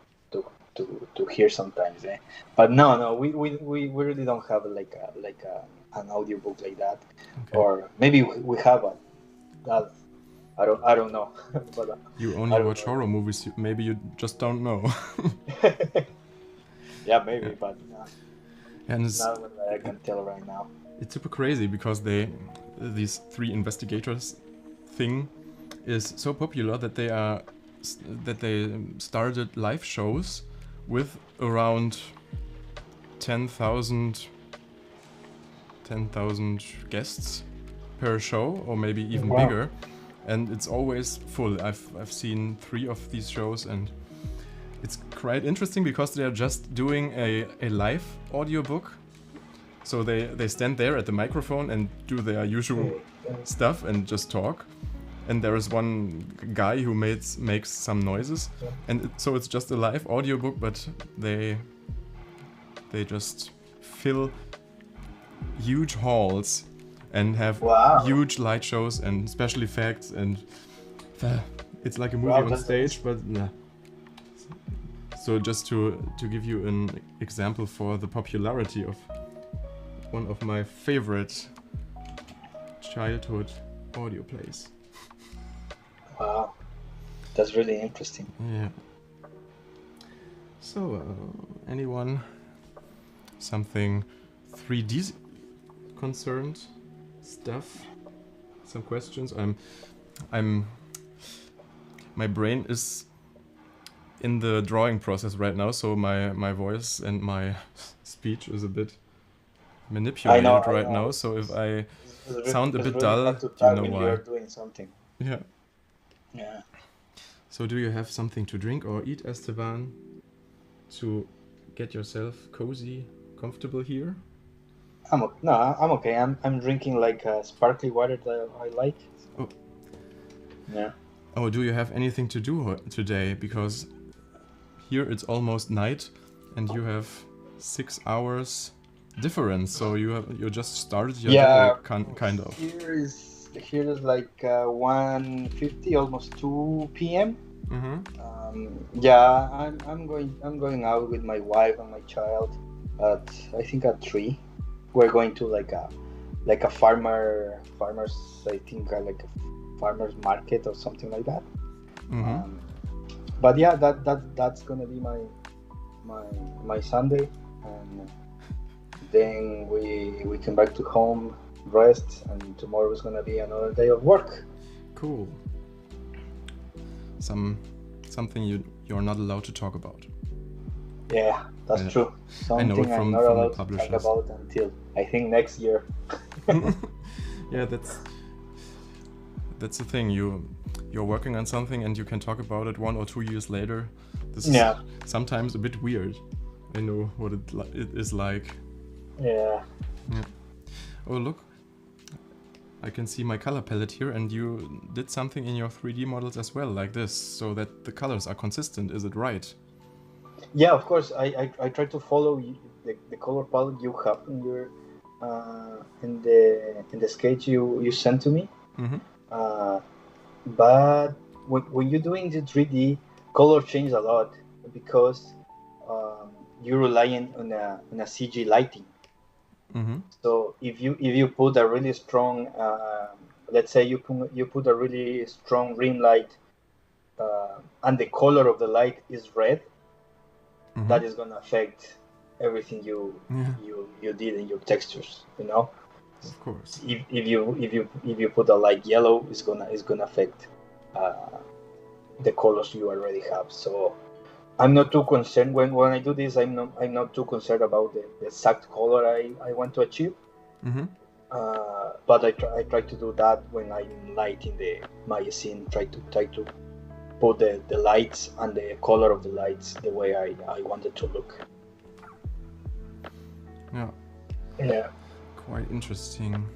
hear sometimes. But no, we really don't have an audiobook like that. Okay. Or maybe we have one. That I don't know. But you only watch horror movies. Maybe you just don't know. Yeah, maybe, but and it's, not what I can tell right now. It's super crazy because these three investigators thing is so popular that they started live shows with around 10,000 guests per show, or maybe even bigger, and it's always full. I've seen 3 of these shows, and it's quite interesting because they are just doing a live audiobook. So they stand there at the microphone and do their usual stuff and just talk. And there is one guy who makes some noises, and so it's just a live audiobook, but they just fill huge halls and have huge light shows and special effects, and it's like a movie on stage, but nah. So just to give you an example for the popularity of one of my favorite childhood audio plays. Wow, that's really interesting. Yeah. So, anyone, something 3D concerned stuff? Some questions? My brain is in the drawing process right now, so my voice and my speech is a bit manipulated right now. So if I sound a bit dull, you know why. You're doing something. Yeah. Yeah. So do you have something to drink or eat, Esteban, to get yourself cozy, comfortable here? I'm okay. I'm drinking like sparkly water that I like. Oh. Yeah. Oh, do you have anything to do today? Because here it's almost night, and you have 6 hours difference. So you just started your day, kind of. Here is like 1:50, almost 2 p.m. Mm-hmm. I'm going out with my wife and my child I think at 3. We're going to like a farmers, I think like a farmers market or something like that. Mm-hmm. But yeah, that's gonna be my Sunday, and then we come back to home, rest, and tomorrow is gonna be another day of work. Cool. Something you're not allowed to talk about. Yeah, that's true. Something I know it from I'm not allowed the publishers. to talk about until I think next year. Yeah, that's the thing. You're working on something and you can talk about it 1 or 2 years later. This is sometimes a bit weird. I know what it is like. Yeah. Oh, look. I can see my color palette here, and you did something in your 3D models as well, like this, so that the colors are consistent. Is it right? Yeah, of course. I try to follow the color palette you have in the sketch you sent to me. Mm-hmm. But when you're doing the 3D, color change a lot because you're relying on a CG lighting. Mm-hmm. So if you put a really strong, let's say you put a really strong rim light, and the color of the light is red, Mm-hmm. that is gonna affect everything you did in your textures. Of course. If you put a light yellow, it's gonna affect the colors you already have. So I'm not too concerned when I do this. I'm not too concerned about the exact color I want to achieve. Mm-hmm. But I try to do that when I'm lighting my scene. Try to put the lights and the color of the lights the way I want it to look. Yeah. Yeah. Quite interesting.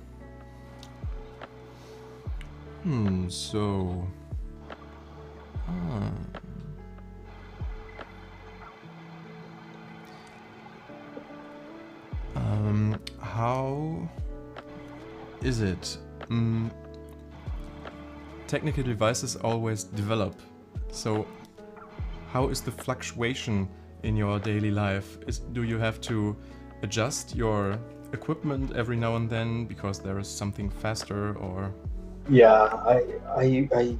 So. How is it? Technical devices always develop. So, how is the fluctuation in your daily life? Do you have to adjust your equipment every now and then because there is something faster, or? Yeah, you have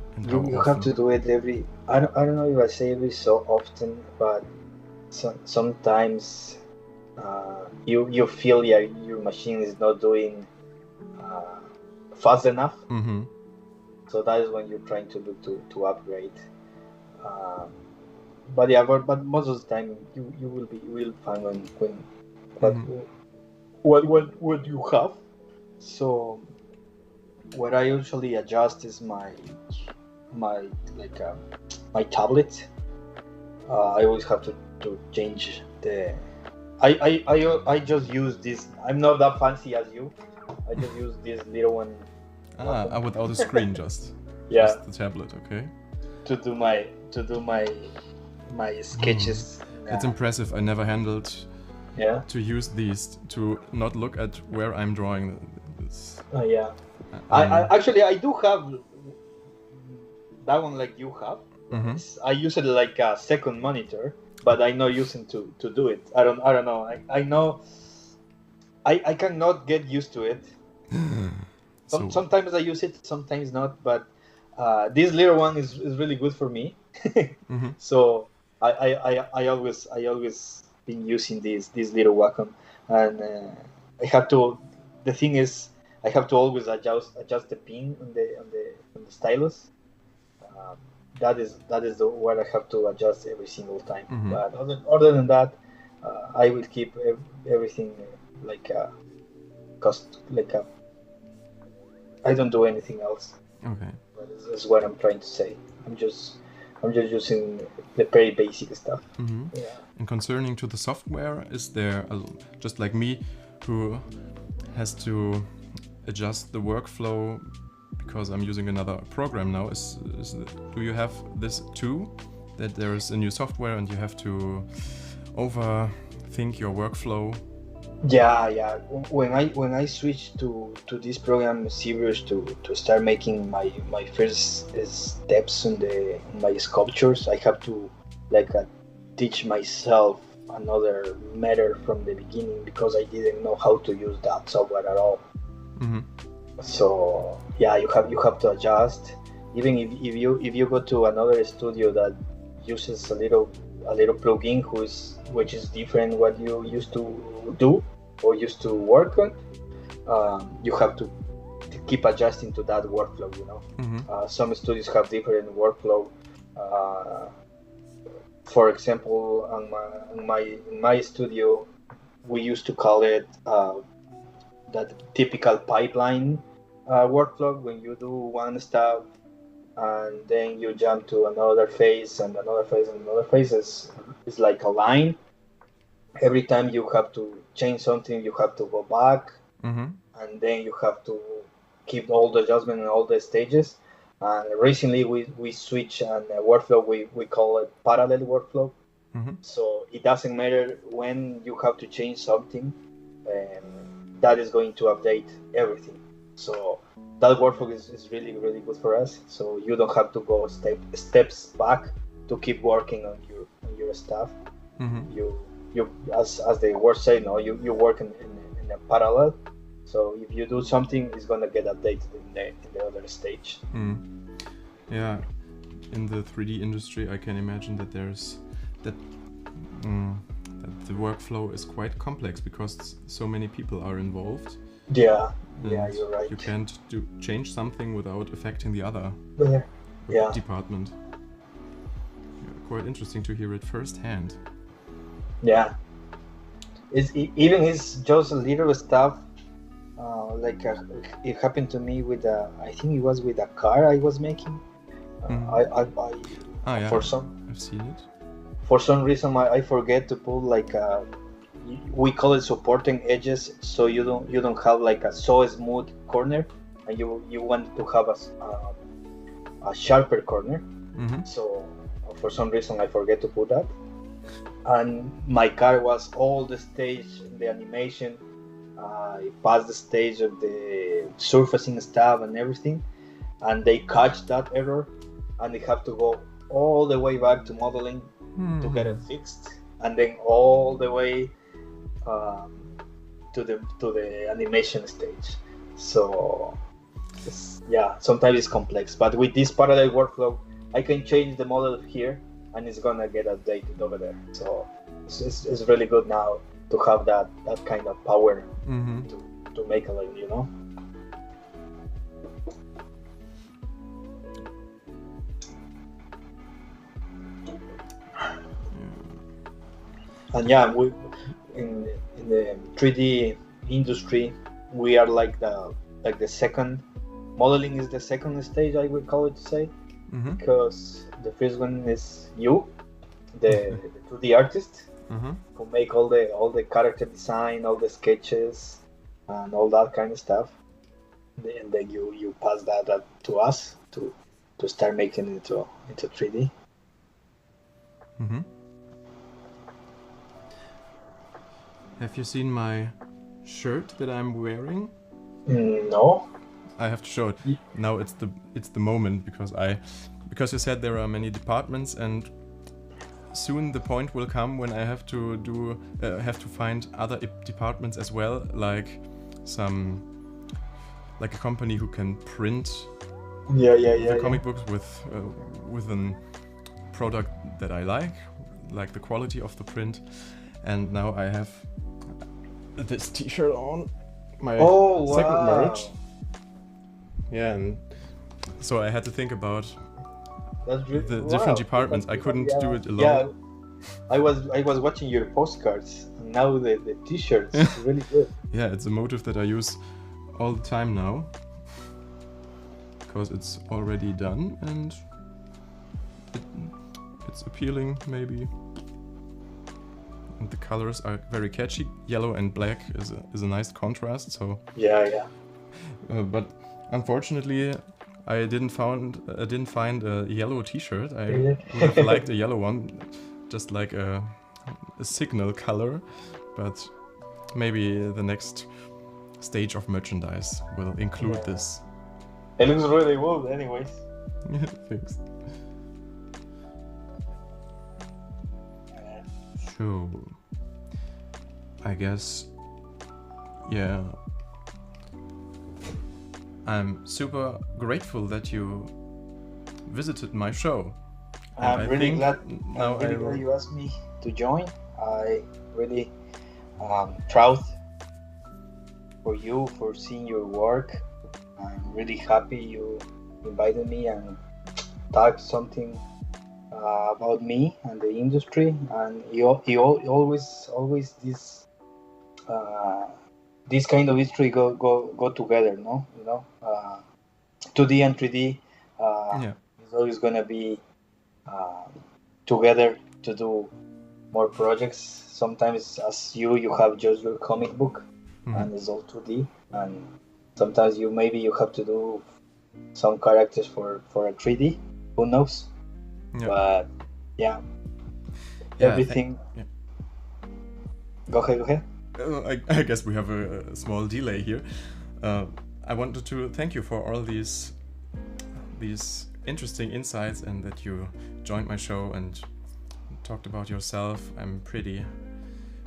often? to do it every. I don't know if I say every so often, but sometimes you feel your machine is not doing fast enough. Mm-hmm. So that is when you're trying to look to upgrade. But yeah, but most of the time you will find what you have. So what I usually adjust is my tablet. I always have to change the. I just use this. I'm not that fancy as you. I just use this little one. Without a screen, just. Yeah. Just the tablet, okay. To do my sketches. It's impressive. I never handled. Yeah. To use these to not look at where I'm drawing this. Oh yeah. I actually I do have that one like you have. Mm-hmm. I use it like a second monitor, but I'm not using to do it. I don't know. I know I cannot get used to it. Sometimes I use it, sometimes not. But this little one is really good for me. Mm-hmm. So I always been using this little Wacom, and I have to. The thing is, I have to always adjust the pin on the stylus. That is what I have to adjust every single time. Mm-hmm. But other than that, I will keep everything I don't do anything else. Okay. That's what I'm trying to say. I'm just using the very basic stuff. Mm-hmm. Yeah. And concerning to the software, is there just like me, who has to adjust the workflow because I'm using another program now? Do you have this too? That there is a new software and you have to overthink your workflow? Yeah. When I switched to this program Serious to start making my first steps on my sculptures, I have to teach myself another method from the beginning because I didn't know how to use that software at all. Mm-hmm. So yeah, you have to adjust. Even if you go to another studio that uses a little plugin which is different what you used to do or used to work on, you have to keep adjusting to that workflow. Mm-hmm. Some studios have different workflow. For example, on my studio, we used to call it that typical pipeline workflow, when you do one step and then you jump to another phase and another phase and another phase. Is like a line. Every time you have to change something, you have to go back. Mm-hmm. and then you have to keep all the adjustment and all the stages. And recently we switch and workflow, we call it parallel workflow. Mm-hmm. So it doesn't matter when you have to change something, that is going to update everything. So that workflow is really, really good for us. So you don't have to go steps back to keep working on your stuff. Mm-hmm. You as the word say, no, you work in a parallel. So if you do something, it's gonna get updated in the other stage. Yeah, in the 3D industry, I can imagine that that the workflow is quite complex because so many people are involved. Yeah, and you're right. You can't change something without affecting the other department. Yeah, quite interesting to hear it firsthand. Yeah, even it's just a little stuff. Like it happened to me with I think it was with a car I was making. Yeah, for some I've seen it. For some reason I forget to put like we call it supporting edges, so you don't have like a so smooth corner, and you want to have a sharper corner. Mm-hmm. So for some reason I forget to put that, and my car was all the stage in the animation. I passed the stage of the surfacing stuff and everything, and they catch that error, and they have to go all the way back to modeling to get it fixed, and then all the way to the animation stage. So sometimes it's complex, but with this parallel workflow, I can change the model here, and it's gonna get updated over there. So it's really good now to have that kind of power to make a little, you know. And yeah, we in the 3D industry, we are like the second modeling is the second stage, I would call it to say, because the first one is you, the 2D artist, who make all the character design, all the sketches, and all that kind of stuff. And then you pass that to us to start making it into 3D. Have you seen my shirt that I'm wearing? No. I have to show it. Now it's the moment because you said there are many departments, and soon the point will come when I have to find other departments as well, like a company who can print the comic books with a product that I like the quality of the print. And now I have this T-shirt on, my second merch. Yeah, and so I had to think about the different departments. I couldn't do it alone. Yeah, I was watching your postcards, and now the T-shirts. It's really good. Yeah, it's a motif that I use all the time now, because it's already done and it's appealing, maybe. And the colors are very catchy. Yellow and black is a nice contrast. So yeah. But unfortunately, I didn't find a yellow T-shirt. I would have liked a yellow one, just like a signal color. But maybe the next stage of merchandise will include this. It looks really good, anyways. Thanks. So, I guess, yeah, I'm super grateful that you visited my show. I'm really glad you asked me to join. I really proud for you for seeing your work. I'm really happy you invited me and talked something about me and the industry, and he always this kind of history go together, no? You know, 2D and 3D is always gonna be together to do more projects. Sometimes, as you have just your comic book, and it's all 2D. And sometimes you have to do some characters for a 3D. Who knows? Yeah. But yeah, everything. Yeah. Go ahead. I guess we have a small delay here. I wanted to thank you for all these interesting insights and that you joined my show and talked about yourself. I'm pretty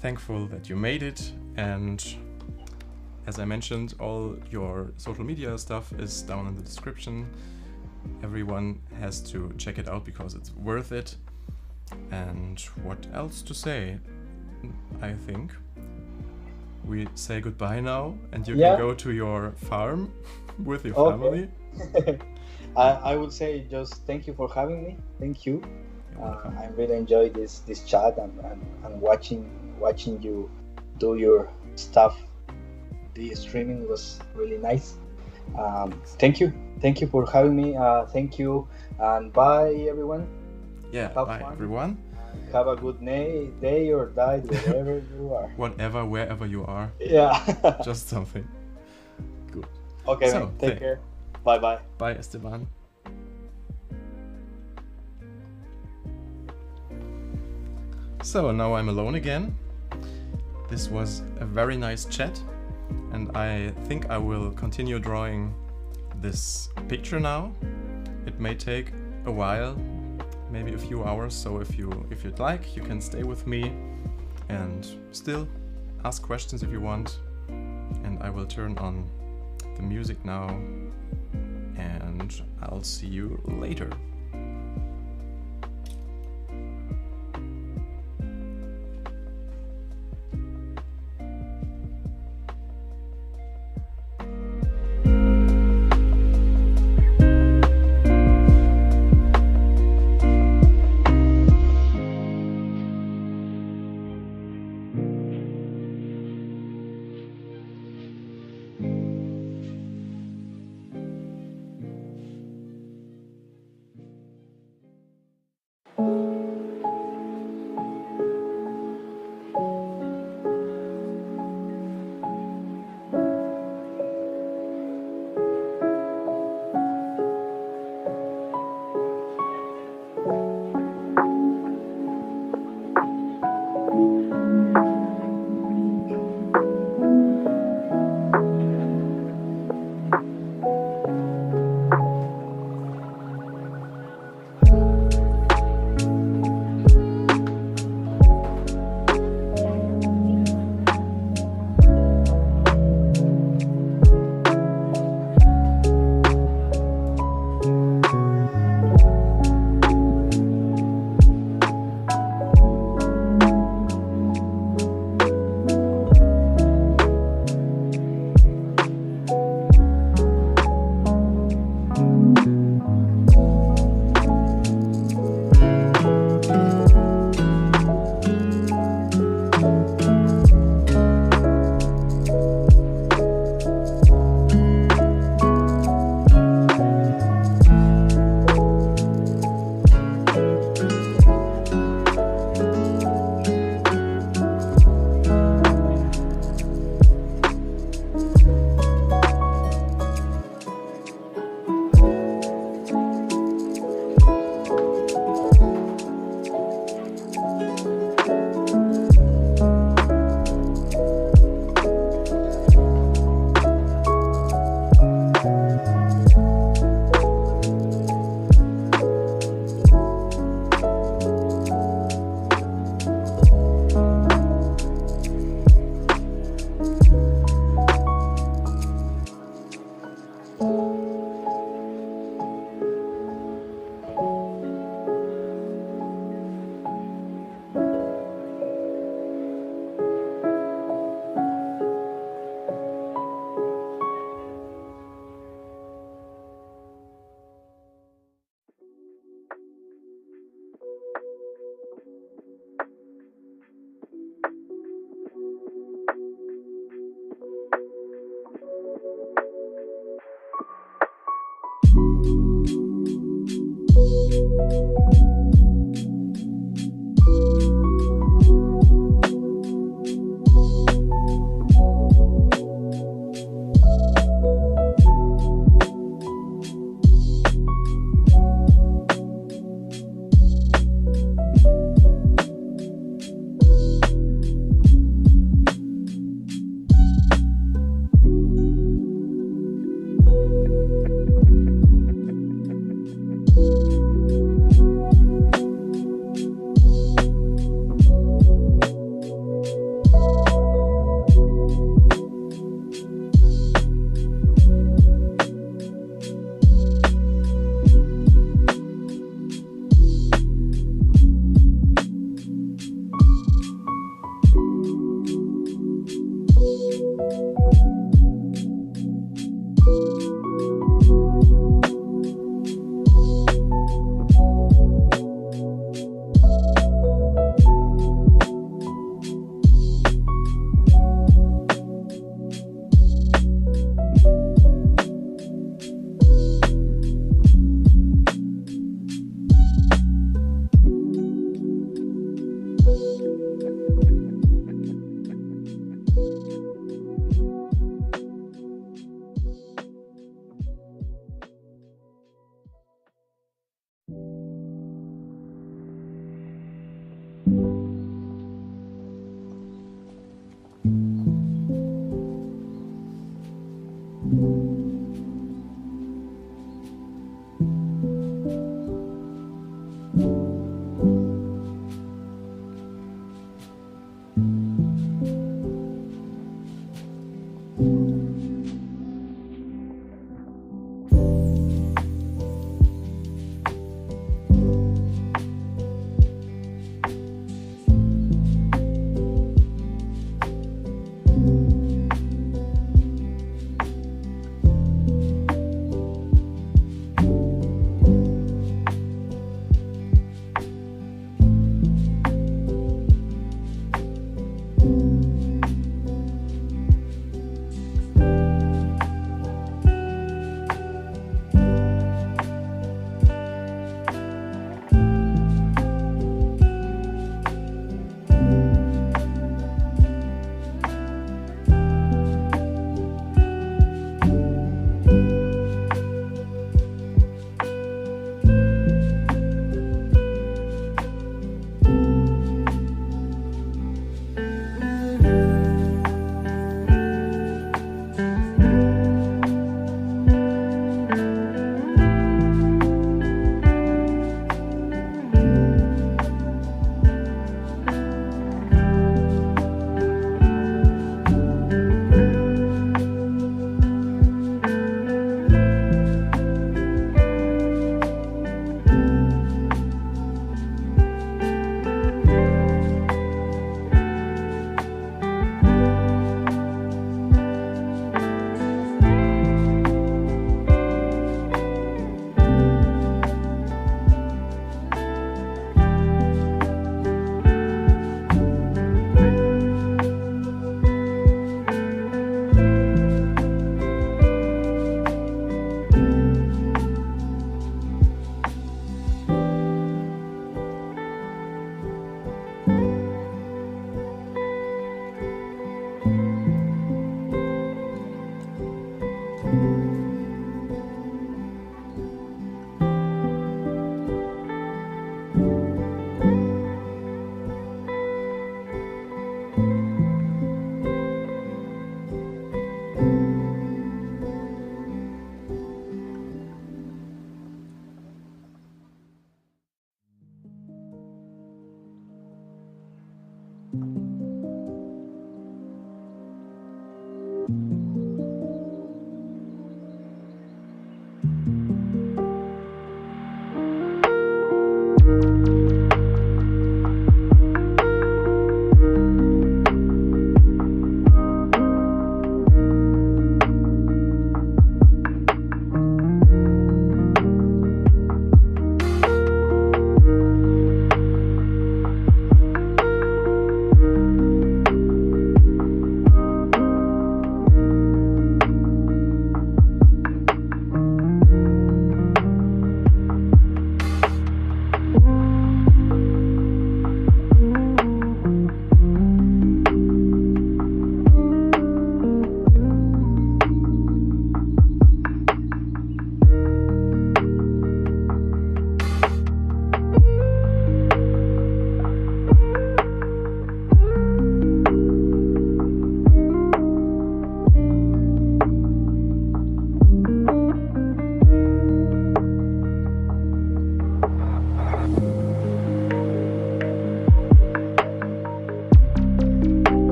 thankful that you made it, and as I mentioned, all your social media stuff is down in the description. Everyone has to check it out because it's worth it. And what else to say? I think we say goodbye now, and you can go to your farm with your family. I would say just thank you for having me. Thank you. I really enjoyed this chat and watching you do your stuff. The streaming was really nice. Thank you for having me. Thank you, and bye everyone. Yeah, bye everyone. Have a good day or night, wherever you are. Whatever, wherever you are. Yeah. Just something. Good. Okay, so, take care. Bye. Bye, Esteban. So now I'm alone again. This was a very nice chat, and I think I will continue drawing this picture now. It may take a while, maybe a few hours, so if you'd like, you can stay with me and still ask questions if you want. And I will turn on the music now, and I'll see you later.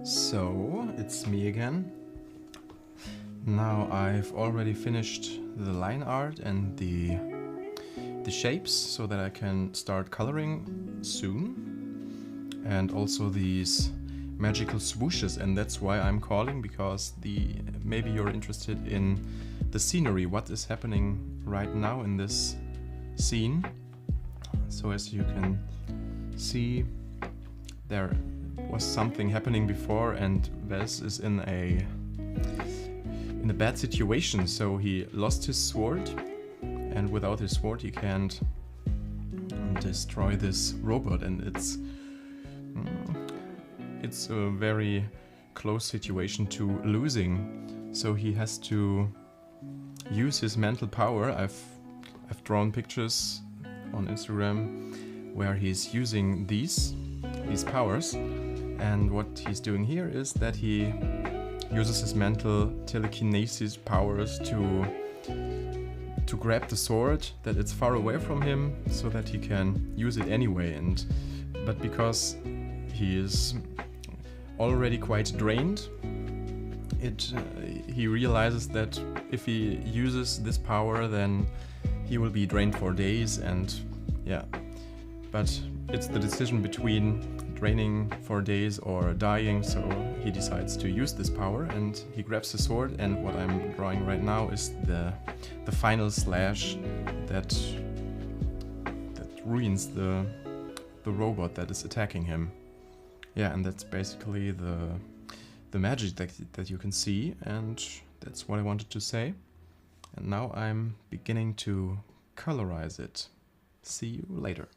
So, it's me again. Now I've already finished the line art and the shapes so that I can start coloring soon. And also these magical swooshes, and that's why I'm calling, because maybe you're interested in the scenery, what is happening right now in this scene. So as you can see, there was something happening before, and Wes is in a bad situation. So he lost his sword, and without his sword he can't destroy this robot, and it's a very close situation to losing. So he has to use his mental power. I've drawn pictures on Instagram where he's using these powers, and what he's doing here is that he uses his mental telekinesis powers to grab the sword that it's far away from him so that he can use it anyway. But because he is already quite drained, he realizes that if he uses this power, then he will be drained for days, and yeah, but it's the decision between draining for days or dying, so he decides to use this power, and he grabs the sword, and what I'm drawing right now is the final slash that ruins the robot that is attacking him. Yeah, and that's basically the magic that you can see, and that's what I wanted to say. And now I'm beginning to colorize it. See you later.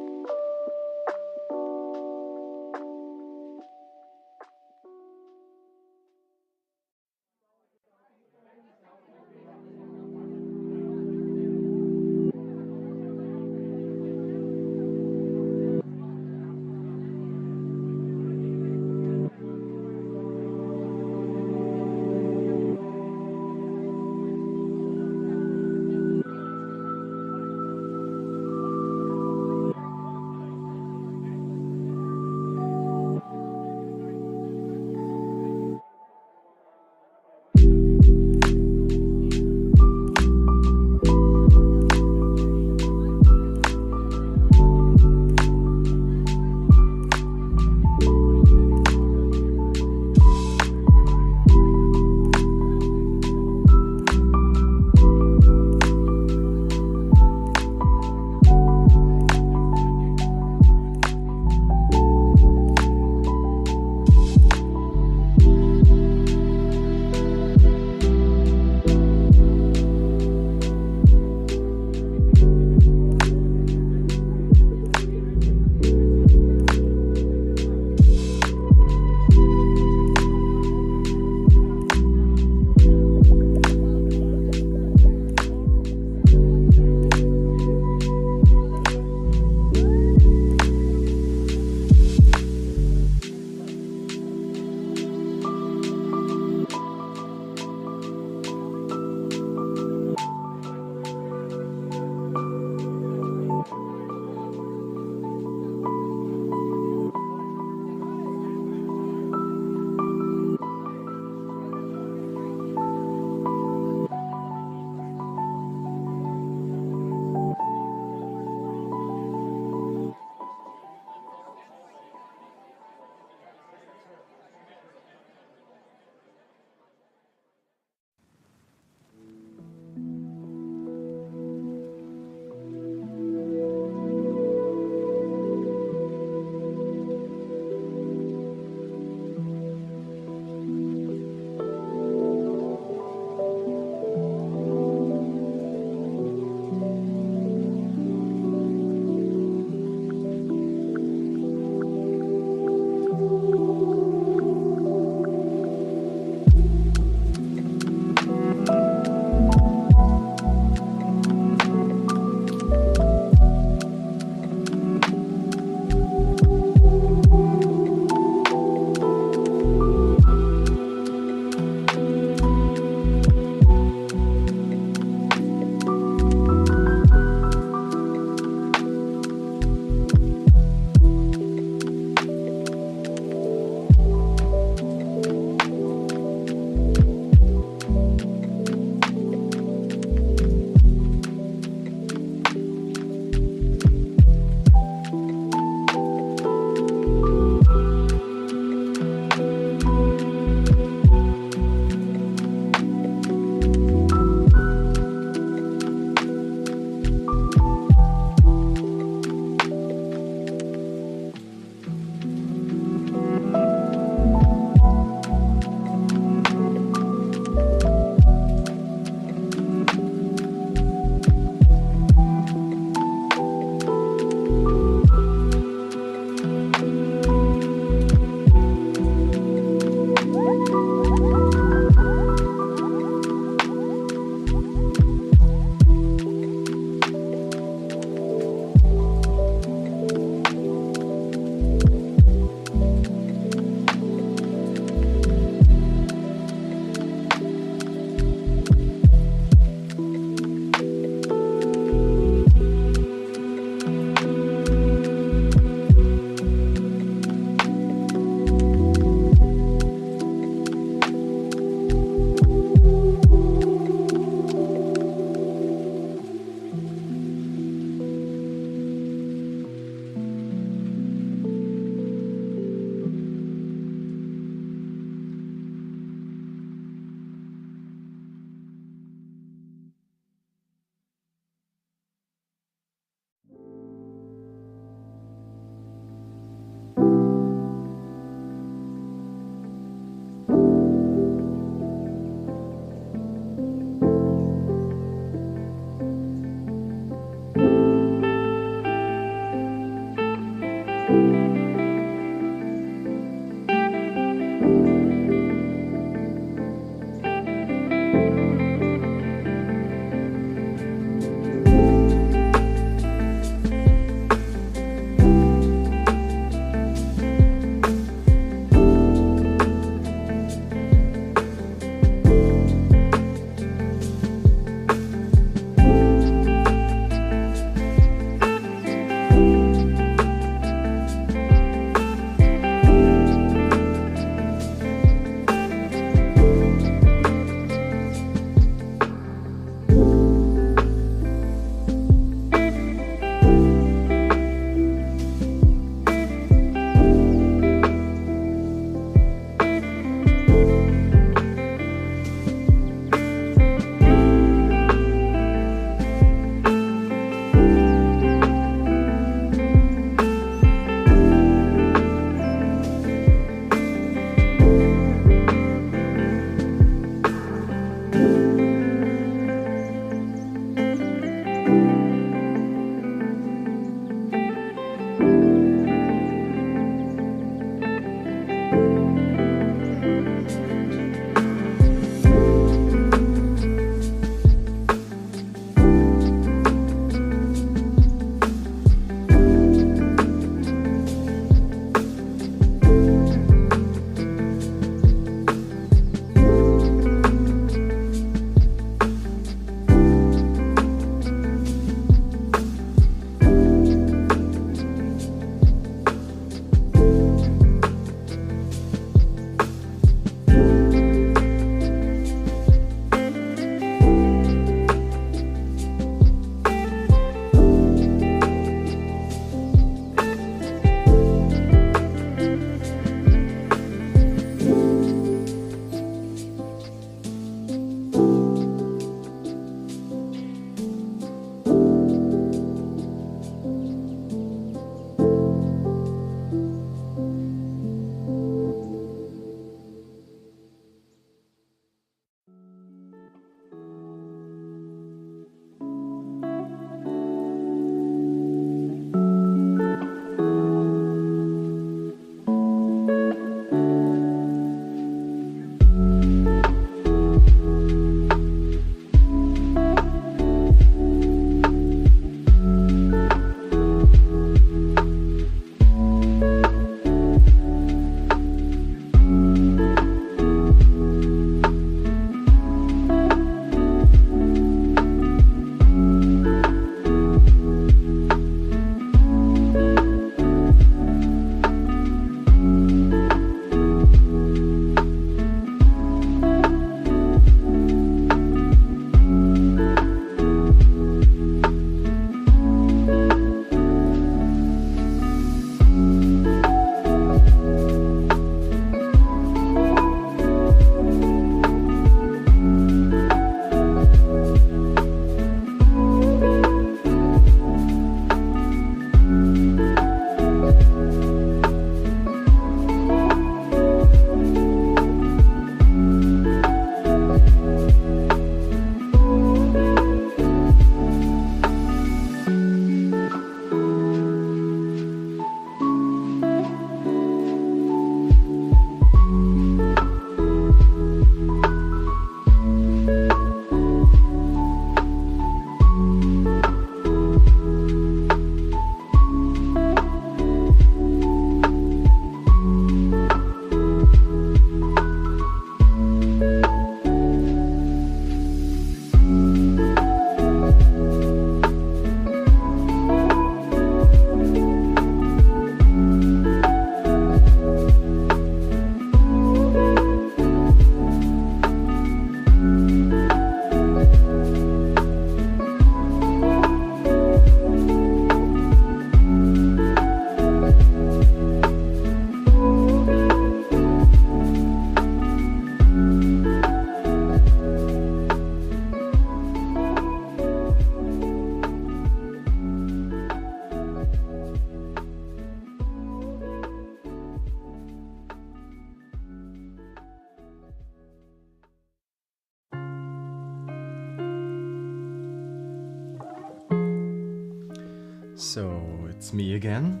So it's me again.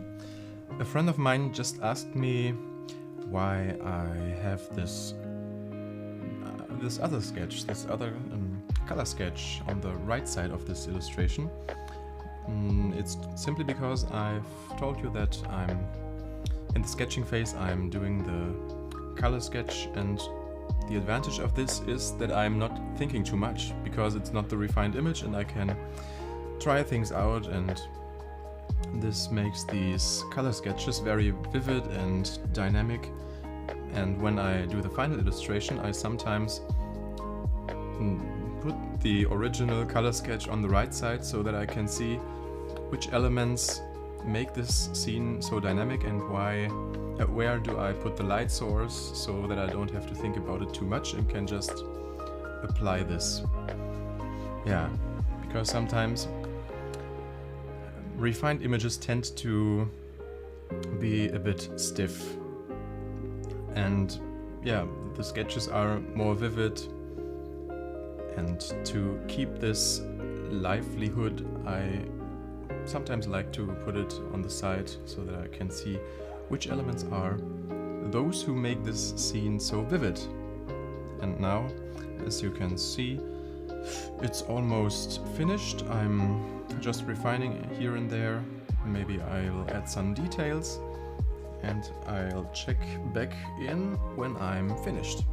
A friend of mine just asked me why I have this other sketch, this other color sketch on the right side of this illustration. It's simply because I've told you that I'm in the sketching phase. I'm doing the color sketch, and the advantage of this is that I'm not thinking too much, because it's not the refined image and I can try things out, and this makes these color sketches very vivid and dynamic. And when I do the final illustration, I sometimes put the original color sketch on the right side so that I can see which elements make this scene so dynamic and where do I put the light source, so that I don't have to think about it too much and can just apply this. Yeah, because sometimes refined images tend to be a bit stiff, and yeah, the sketches are more vivid, and to keep this livelihood I sometimes like to put it on the side so that I can see which elements are those who make this scene so vivid. And now, as you can see, it's almost finished. I'm just refining here and there. Maybe I'll add some details, and I'll check back in when I'm finished.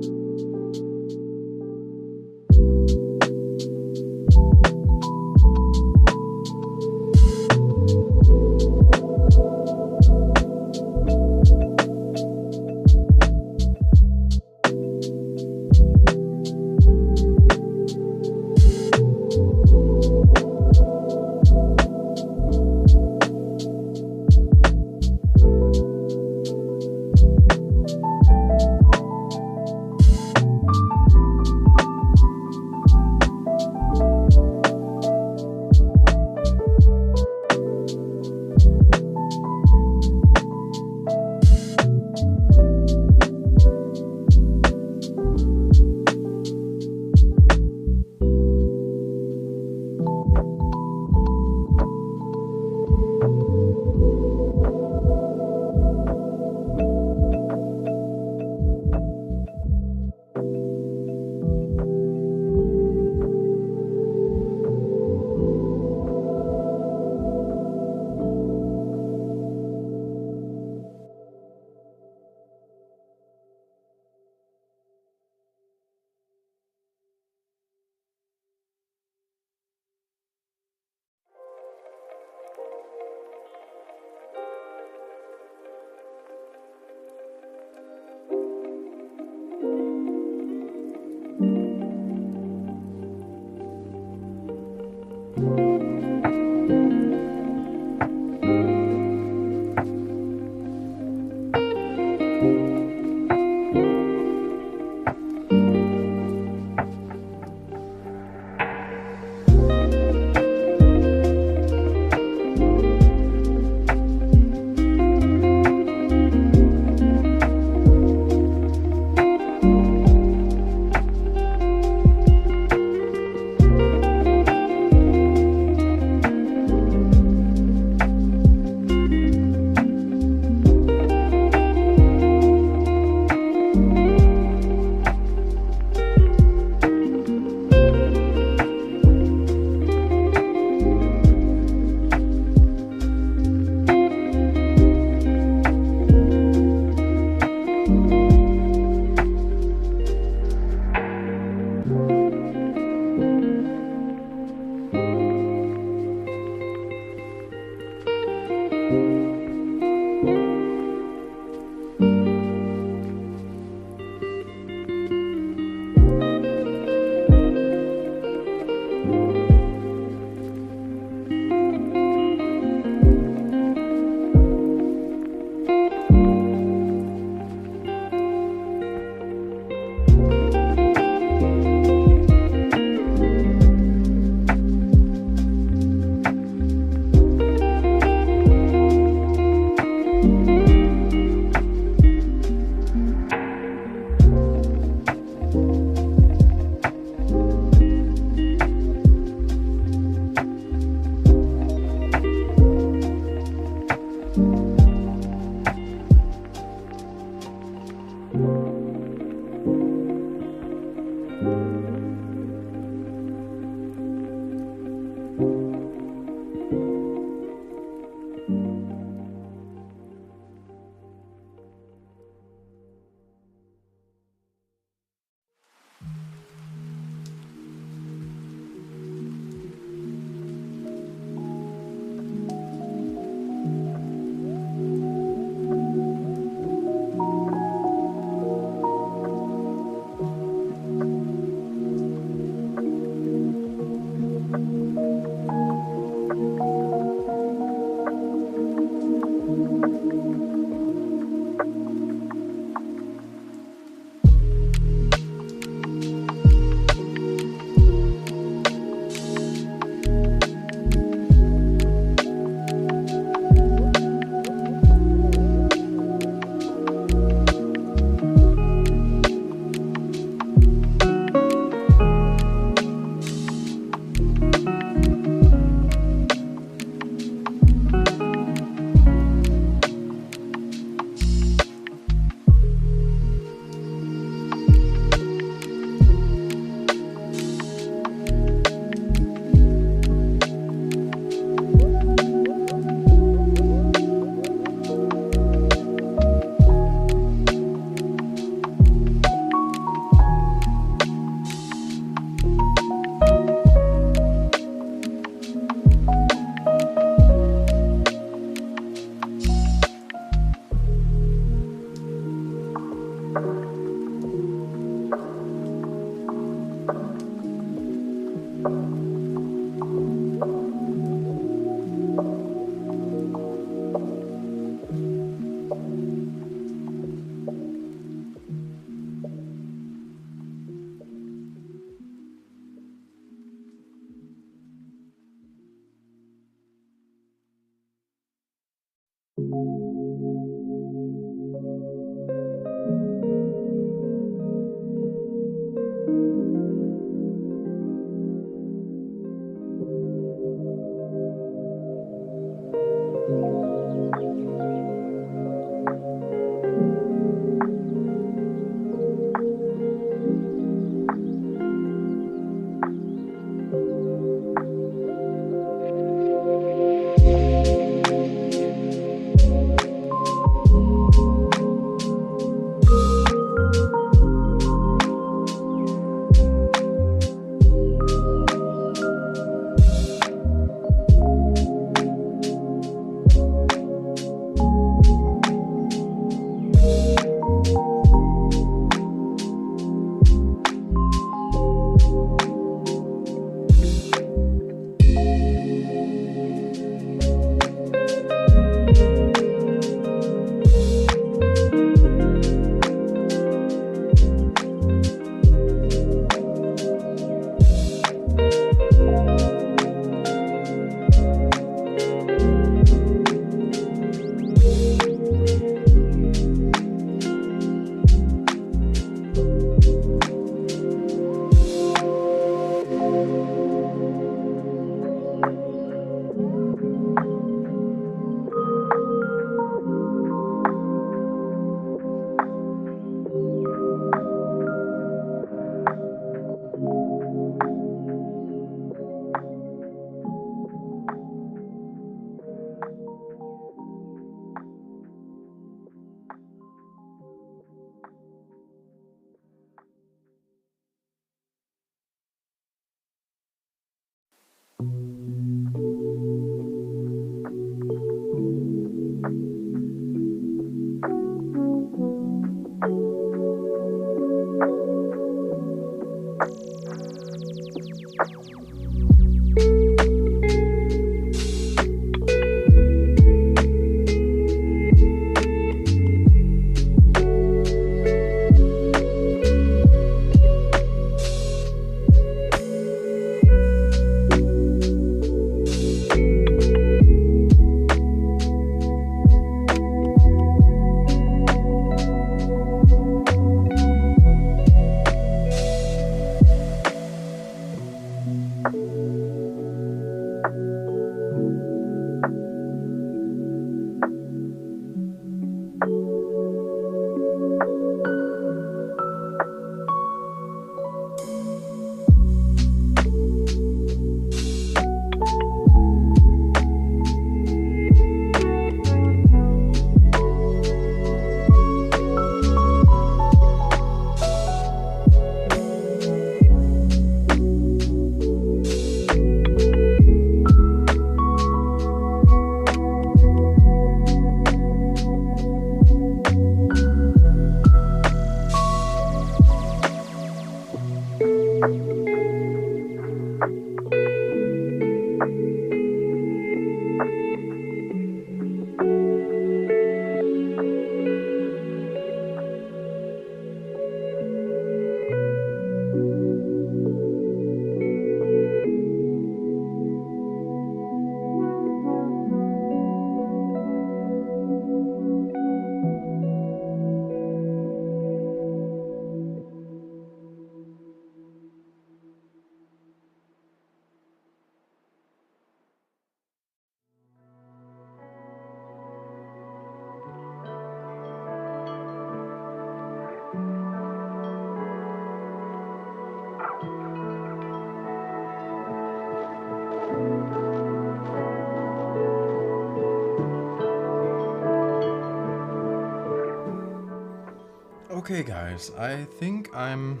Okay guys, I think I'm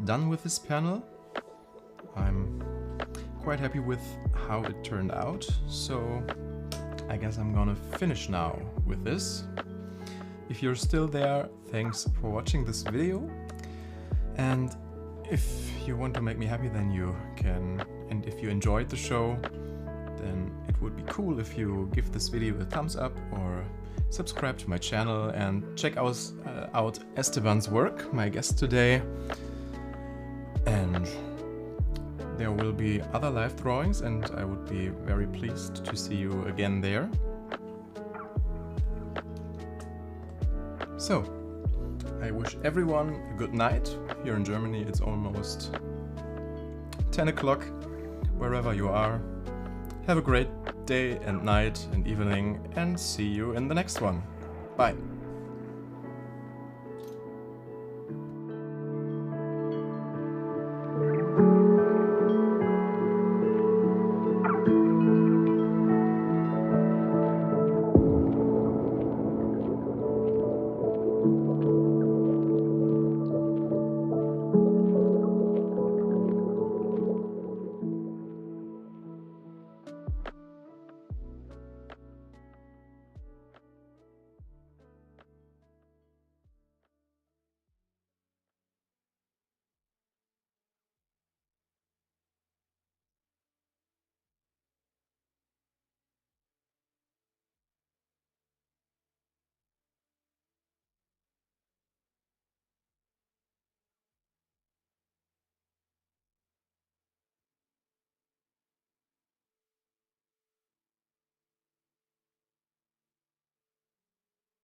done with this panel. I'm quite happy with how it turned out, so I guess I'm gonna finish now with this. If you're still there, thanks for watching this video. And if you want to make me happy, then you can. And if you enjoyed the show, then it would be cool if you give this video a thumbs up or subscribe to my channel and check out Esteban's work, my guest today. And there will be other live drawings, and I would be very pleased to see you again there. So, I wish everyone a good night. Here in Germany it's almost 10 o'clock, wherever you are. Have a great day and night and evening, and see you in the next one. Bye.